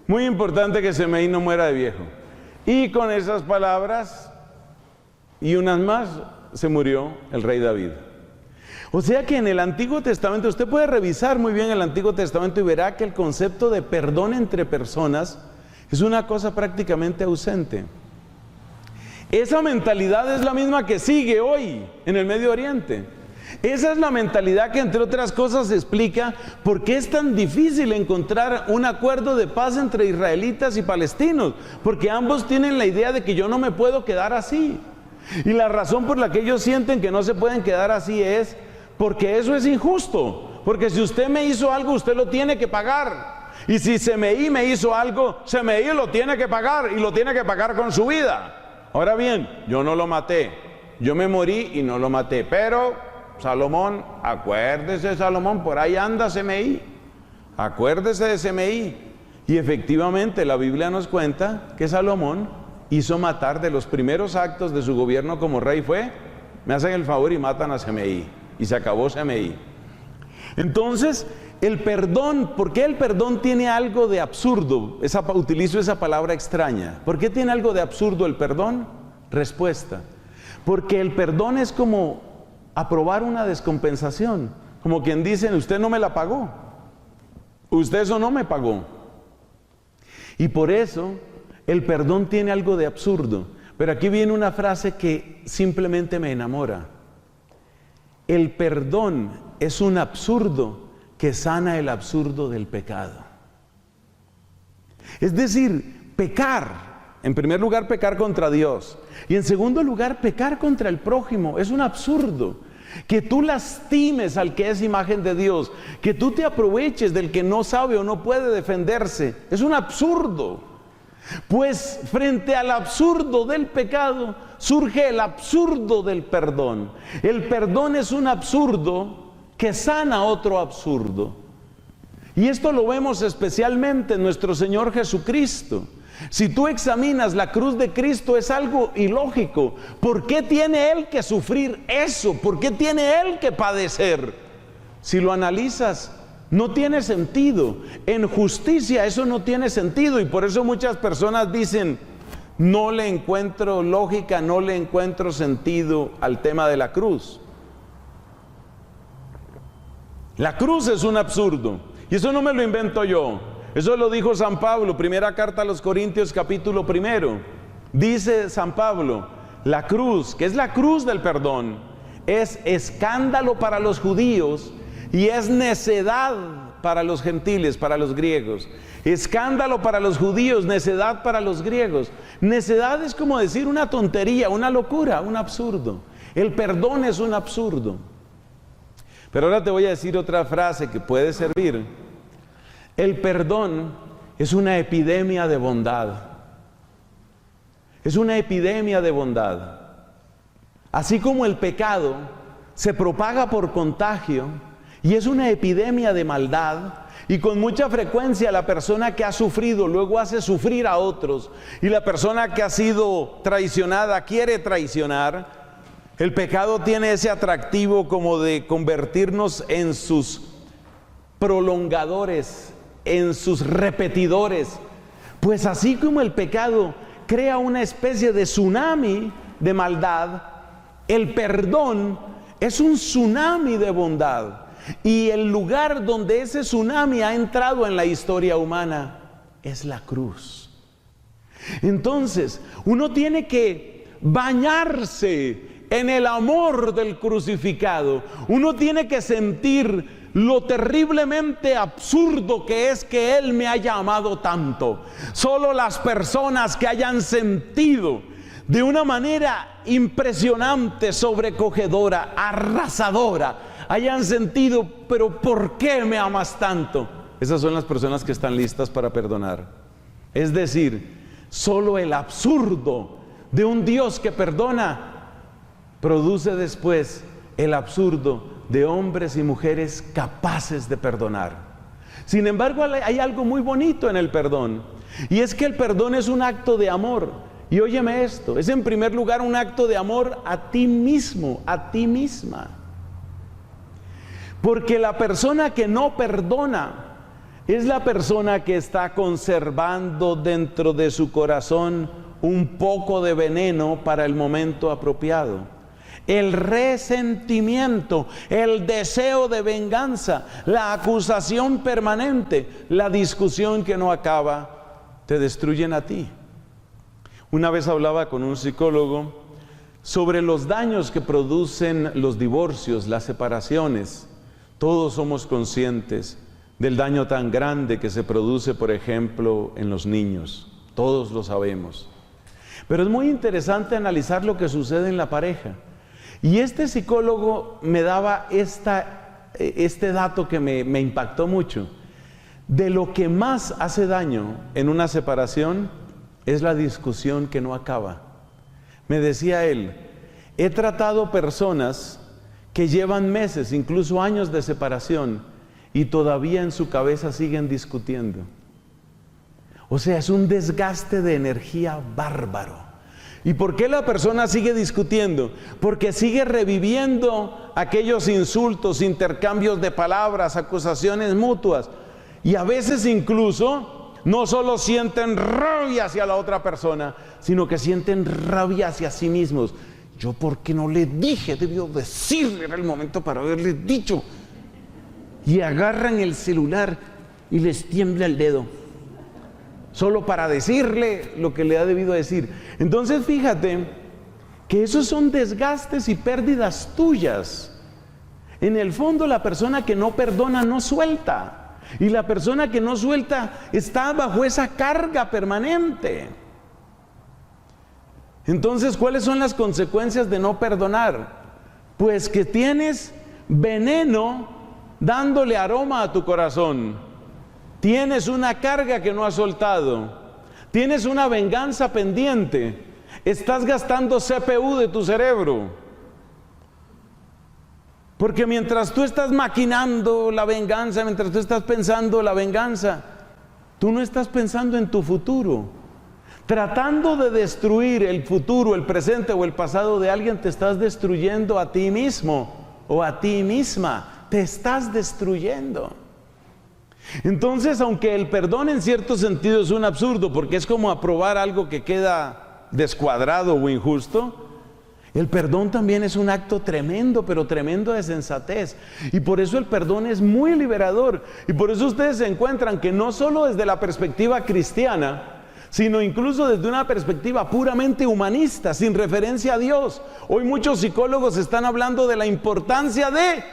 Muy importante que Semeí no muera de viejo. Y con esas palabras y unas más, se murió el rey David. O sea que en el Antiguo Testamento, usted puede revisar muy bien el Antiguo Testamento y verá que el concepto de perdón entre personas es una cosa prácticamente ausente. Esa mentalidad es la misma que sigue hoy en el Medio Oriente. Esa es la mentalidad que, entre otras cosas, explica por qué es tan difícil encontrar un acuerdo de paz entre israelitas y palestinos, porque ambos tienen la idea de que yo no me puedo quedar así. Y la razón por la que ellos sienten que no se pueden quedar así es porque eso es injusto. Porque si usted me hizo algo, usted lo tiene que pagar. Y si Semeí me hizo algo, Semeí lo tiene que pagar, y lo tiene que pagar con su vida. Ahora bien, yo no lo maté, yo me morí y no lo maté, pero Salomón, acuérdese, Salomón, por ahí anda Semeí, acuérdese de Semeí. Y efectivamente la Biblia nos cuenta que Salomón hizo matar, de los primeros actos de su gobierno como rey fue: me hacen el favor y matan a Semeí, y se acabó Semeí. Entonces, el perdón, ¿por qué el perdón tiene algo de absurdo? Utilizo esa palabra extraña. ¿Por qué tiene algo de absurdo el perdón? Respuesta: porque el perdón es como aprobar una descompensación, como quien dice: usted no me la pagó, usted eso no me pagó. Y por eso el perdón tiene algo de absurdo. Pero aquí viene una frase que simplemente me enamora. El perdón es un absurdo que sana el absurdo del pecado. Es decir, pecar, en primer lugar pecar contra Dios, y en segundo lugar pecar contra el prójimo, es un absurdo. Que tú lastimes al que es imagen de Dios, que tú te aproveches del que no sabe o no puede defenderse, es un absurdo. Pues frente al absurdo del pecado surge el absurdo del perdón. El perdón es un absurdo que sana otro absurdo. Y esto lo vemos especialmente en nuestro Señor Jesucristo. Si tú examinas la cruz de Cristo, es algo ilógico. ¿Por qué tiene Él que sufrir eso? ¿Por qué tiene Él que padecer? Si lo analizas, no tiene sentido. En justicia eso no tiene sentido, y por eso muchas personas dicen: no le encuentro lógica, no le encuentro sentido al tema de la cruz. La cruz es un absurdo, y eso no me lo invento yo. Eso lo dijo San Pablo, primera carta a los Corintios, capítulo 1. Dice San Pablo: la cruz, que es la cruz del perdón, es escándalo para los judíos y es necedad para los gentiles, para los griegos. Escándalo para los judíos, necedad para los griegos. Necedad es como decir una tontería, una locura, un absurdo. El perdón es un absurdo. Pero ahora te voy a decir otra frase que puede servir. El perdón es una epidemia de bondad. Es una epidemia de bondad. Así como el pecado se propaga por contagio y es una epidemia de maldad, y con mucha frecuencia la persona que ha sufrido luego hace sufrir a otros, y la persona que ha sido traicionada quiere traicionar. El pecado tiene ese atractivo como de convertirnos en sus prolongadores, en sus repetidores. Pues así como el pecado crea una especie de tsunami de maldad, el perdón es un tsunami de bondad. Y el lugar donde ese tsunami ha entrado en la historia humana es la cruz. Entonces, uno tiene que bañarse en el amor del crucificado. Uno tiene que sentir lo terriblemente absurdo que es que Él me haya amado tanto. Solo las personas que hayan sentido de una manera impresionante, sobrecogedora, arrasadora, hayan sentido, pero ¿por qué me amas tanto? Esas son las personas que están listas para perdonar. Es decir, solo el absurdo de un Dios que perdona produce después el absurdo de hombres y mujeres capaces de perdonar. Sin embargo, hay algo muy bonito en el perdón, y es que el perdón es un acto de amor. Y óyeme esto, es en primer lugar un acto de amor a ti mismo, a ti misma. Porque la persona que no perdona es la persona que está conservando dentro de su corazón un poco de veneno para el momento apropiado. El resentimiento, el deseo de venganza, la acusación permanente, la discusión que no acaba, te destruyen a ti. Una vez hablaba con un psicólogo sobre los daños que producen los divorcios, las separaciones. Todos somos conscientes del daño tan grande que se produce, por ejemplo, en los niños. Todos lo sabemos. Pero es muy interesante analizar lo que sucede en la pareja. Y este psicólogo me daba este dato que me impactó mucho. De lo que más hace daño en una separación es la discusión que no acaba. Me decía él, he tratado personas que llevan meses, incluso años de separación, y todavía en su cabeza siguen discutiendo. O sea, es un desgaste de energía bárbaro. ¿Y por qué la persona sigue discutiendo? Porque sigue reviviendo aquellos insultos, intercambios de palabras, acusaciones mutuas. Y a veces incluso no solo sienten rabia hacia la otra persona, sino que sienten rabia hacia sí mismos. Yo, ¿por qué no le dije? Debió decirle, era el momento para haberle dicho. Y agarran el celular y les tiembla el dedo, solo para decirle lo que le ha debido decir. Entonces fíjate que esos son desgastes y pérdidas tuyas. En el fondo la persona que no perdona no suelta, y la persona que no suelta está bajo esa carga permanente. Entonces, ¿cuáles son las consecuencias de no perdonar? Pues que tienes veneno dándole aroma a tu corazón. Tienes una carga que no has soltado. Tienes una venganza pendiente. Estás gastando CPU de tu cerebro. Porque mientras tú estás maquinando la venganza, mientras tú estás pensando la venganza, tú no estás pensando en tu futuro. Tratando de destruir el futuro, el presente o el pasado de alguien, te estás destruyendo a ti mismo o a ti misma. Te estás destruyendo. Entonces, aunque el perdón en cierto sentido es un absurdo, porque es como aprobar algo que queda descuadrado o injusto, el perdón también es un acto tremendo, pero tremendo de sensatez. Y por eso el perdón es muy liberador. Y por eso ustedes se encuentran que no solo desde la perspectiva cristiana, sino incluso desde una perspectiva puramente humanista, sin referencia a Dios. Hoy muchos psicólogos están hablando de la importancia de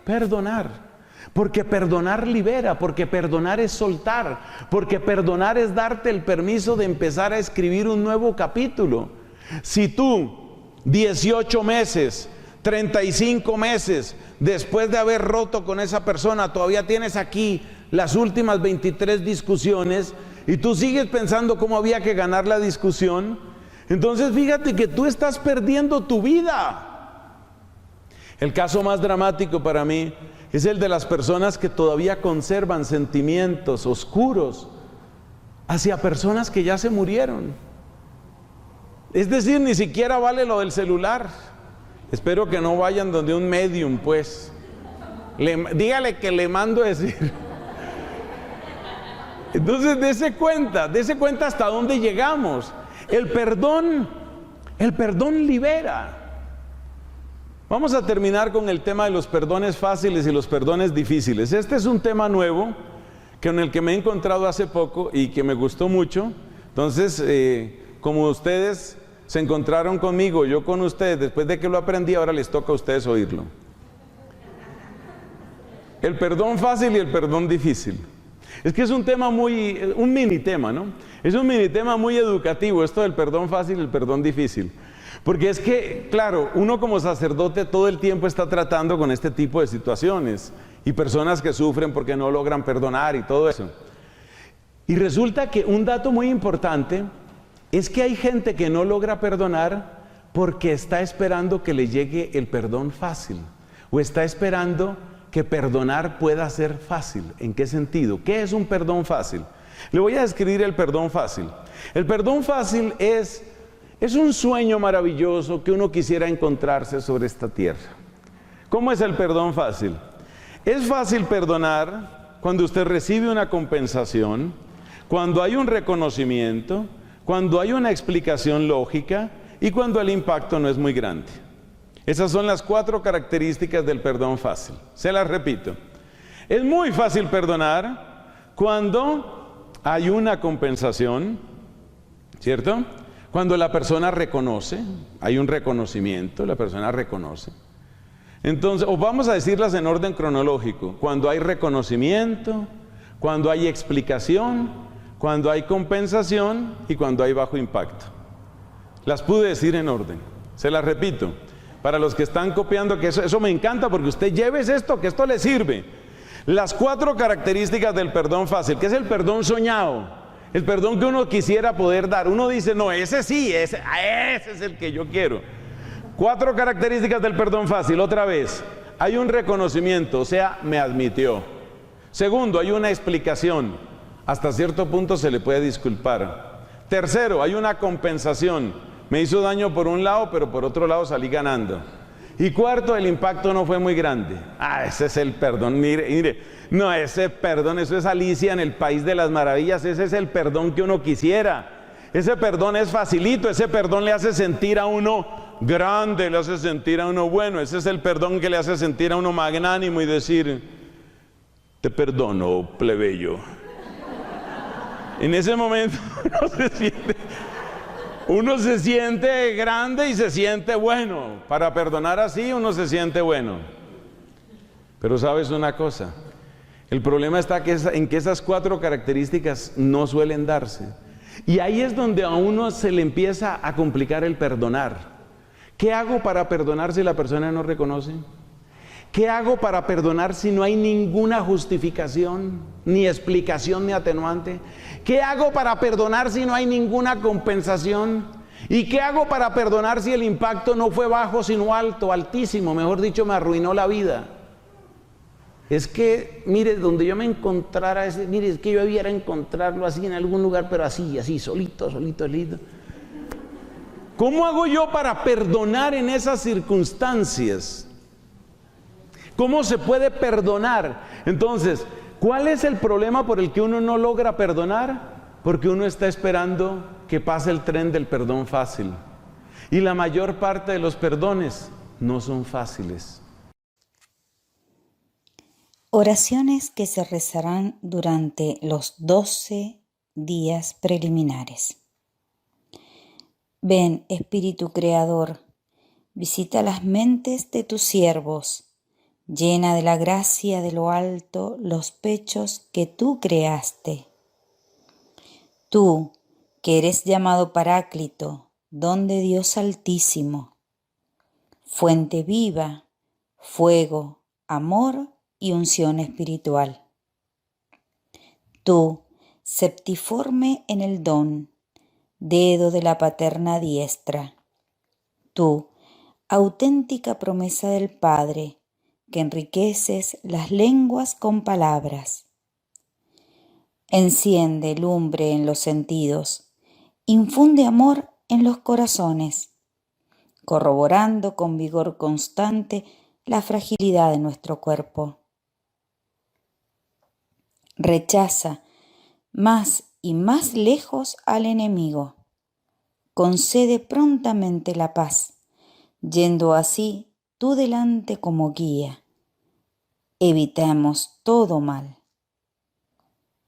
perdonar. Porque perdonar libera, porque perdonar es soltar, porque perdonar es darte el permiso de empezar a escribir un nuevo capítulo. Si tú, 18 meses, 35 meses, después de haber roto con esa persona, todavía tienes aquí las últimas 23 discusiones, y tú sigues pensando cómo había que ganar la discusión, entonces fíjate que tú estás perdiendo tu vida. El caso más dramático para mí es el de las personas que todavía conservan sentimientos oscuros hacia personas que ya se murieron. Es decir, ni siquiera vale lo del celular. Espero que no vayan donde un medium, pues. Dígale que le mando a decir. Entonces, dése cuenta hasta dónde llegamos. El perdón libera. Vamos a terminar con el tema de los perdones fáciles y los perdones difíciles. Este es un tema nuevo con el que me he encontrado hace poco y que me gustó mucho. Entonces, como ustedes se encontraron conmigo, yo con ustedes, después de que lo aprendí, ahora les toca a ustedes oírlo. El perdón fácil y el perdón difícil. Es que es un tema un mini tema, ¿no? Es un mini tema muy educativo, esto del perdón fácil y el perdón difícil. Porque es que, claro, uno como sacerdote todo el tiempo está tratando con este tipo de situaciones y personas que sufren porque no logran perdonar y todo eso. Y resulta que un dato muy importante es que hay gente que no logra perdonar porque está esperando que le llegue el perdón fácil o está esperando que perdonar pueda ser fácil. ¿En qué sentido? ¿Qué es un perdón fácil? Le voy a describir el perdón fácil. El perdón fácil es un sueño maravilloso que uno quisiera encontrarse sobre esta tierra. ¿Cómo es el perdón fácil? Es fácil perdonar cuando usted recibe una compensación, cuando hay un reconocimiento, cuando hay una explicación lógica y cuando el impacto no es muy grande. Esas son las 4 características del perdón fácil. Se las repito. Es muy fácil perdonar cuando hay una compensación, ¿cierto? Cuando la persona reconoce, hay un reconocimiento, la persona reconoce. Entonces, o vamos a decirlas en orden cronológico, cuando hay reconocimiento, cuando hay explicación, cuando hay compensación y cuando hay bajo impacto. Las pude decir en orden, se las repito. Para los que están copiando, que eso me encanta porque usted llévese esto, que esto le sirve. Las 4 características del perdón fácil, que es el perdón soñado, el perdón que uno quisiera poder dar. Uno dice, no, ese sí, ese es el que yo quiero. 4 características del perdón fácil, otra vez. Hay un reconocimiento, o sea, me admitió. Segundo, hay una explicación. Hasta cierto punto se le puede disculpar. Tercero, hay una compensación. Me hizo daño por un lado, pero por otro lado salí ganando. Y cuarto, el impacto no fue muy grande. Ese es el perdón. Mire, no, ese perdón, eso es Alicia en el País de las Maravillas. Ese es el perdón que uno quisiera. Ese perdón es facilito, ese perdón le hace sentir a uno grande, le hace sentir a uno bueno. Ese es el perdón que le hace sentir a uno magnánimo y decir, te perdono, plebeyo. En ese momento uno se siente grande y se siente bueno. Para perdonar así uno se siente bueno. Pero sabes una cosa, el problema está en que esas 4 características no suelen darse. Y ahí es donde a uno se le empieza a complicar el perdonar. ¿Qué hago para perdonar si la persona no reconoce? ¿Qué hago para perdonar si no hay ninguna justificación, ni explicación, ni atenuante? ¿Qué hago para perdonar si no hay ninguna compensación? ¿Y qué hago para perdonar si el impacto no fue bajo, sino alto, altísimo? Mejor dicho, me arruinó la vida. Es que, mire, donde yo me encontrara mire, es que yo debiera encontrarlo así en algún lugar, pero así, solito. ¿Cómo hago yo para perdonar en esas circunstancias? ¿Cómo se puede perdonar? Entonces, ¿cuál es el problema por el que uno no logra perdonar? Porque uno está esperando que pase el tren del perdón fácil. Y la mayor parte de los perdones no son fáciles. Oraciones que se rezarán durante los 12 días preliminares. Ven, Espíritu Creador, visita las mentes de tus siervos. Llena de la gracia de lo alto los pechos que tú creaste. Tú, que eres llamado Paráclito, don de Dios Altísimo, fuente viva, fuego, amor y unción espiritual. Tú, septiforme en el don, dedo de la paterna diestra. Tú, auténtica promesa del Padre, que enriqueces las lenguas con palabras. Enciende lumbre en los sentidos, infunde amor en los corazones, corroborando con vigor constante la fragilidad de nuestro cuerpo. Rechaza más y más lejos al enemigo. Concede prontamente la paz, yendo así tú delante como guía. Evitemos todo mal.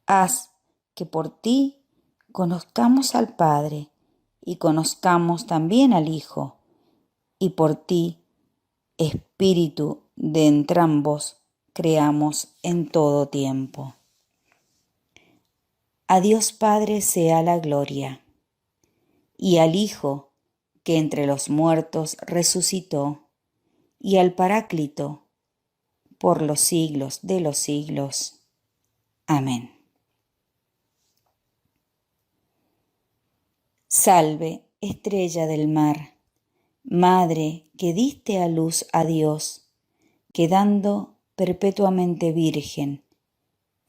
Haz que por ti conozcamos al Padre y conozcamos también al Hijo, y por ti, Espíritu de entrambos, creamos en todo tiempo. A Dios Padre sea la gloria, y al Hijo, que entre los muertos resucitó, y al Paráclito, por los siglos de los siglos. Amén. Salve, estrella del mar, Madre que diste a luz a Dios, quedando perpetuamente virgen,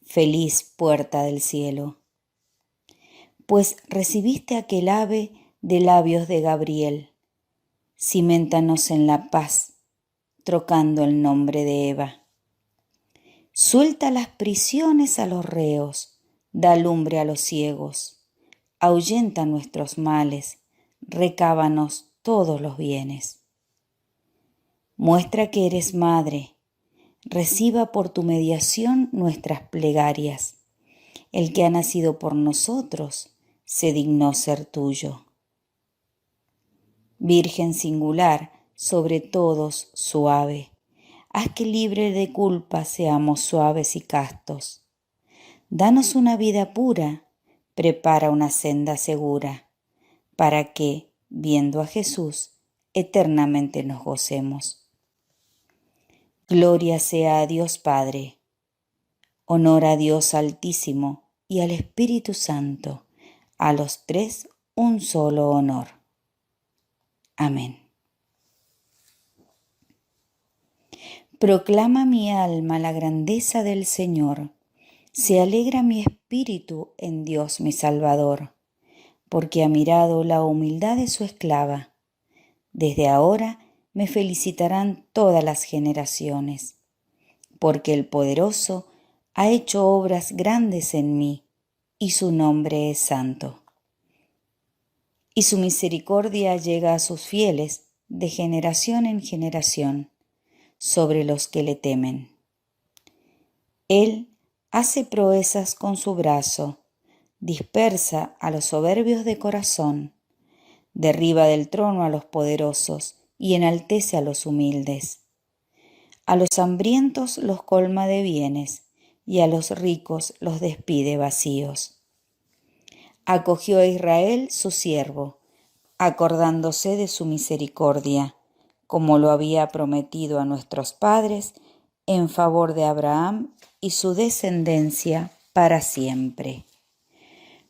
feliz puerta del cielo. Pues recibiste aquel ave de labios de Gabriel, ciméntanos en la paz, trocando el nombre de Eva. Suelta las prisiones a los reos, da lumbre a los ciegos, ahuyenta nuestros males, recábanos todos los bienes. Muestra que eres madre, reciba por tu mediación nuestras plegarias. El que ha nacido por nosotros se dignó ser tuyo. Virgen singular, sobre todos suave, haz que libre de culpa seamos suaves y castos. Danos una vida pura, prepara una senda segura, para que, viendo a Jesús, eternamente nos gocemos. Gloria sea a Dios Padre, honor a Dios Altísimo y al Espíritu Santo, a los tres un solo honor. Amén. Proclama mi alma la grandeza del Señor, se alegra mi espíritu en Dios mi Salvador, porque ha mirado la humildad de su esclava. Desde ahora me felicitarán todas las generaciones, porque el Poderoso ha hecho obras grandes en mí, y su nombre es santo. Y su misericordia llega a sus fieles de generación en generación, sobre los que le temen. Él hace proezas con su brazo, dispersa a los soberbios de corazón, derriba del trono a los poderosos y enaltece a los humildes. A los hambrientos los colma de bienes y a los ricos los despide vacíos. Acogió a Israel su siervo, acordándose de su misericordia, como lo había prometido a nuestros padres, en favor de Abraham y su descendencia para siempre.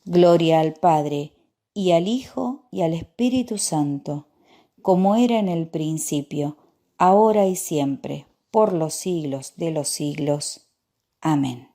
Gloria al Padre, y al Hijo, y al Espíritu Santo, como era en el principio, ahora y siempre, por los siglos de los siglos. Amén.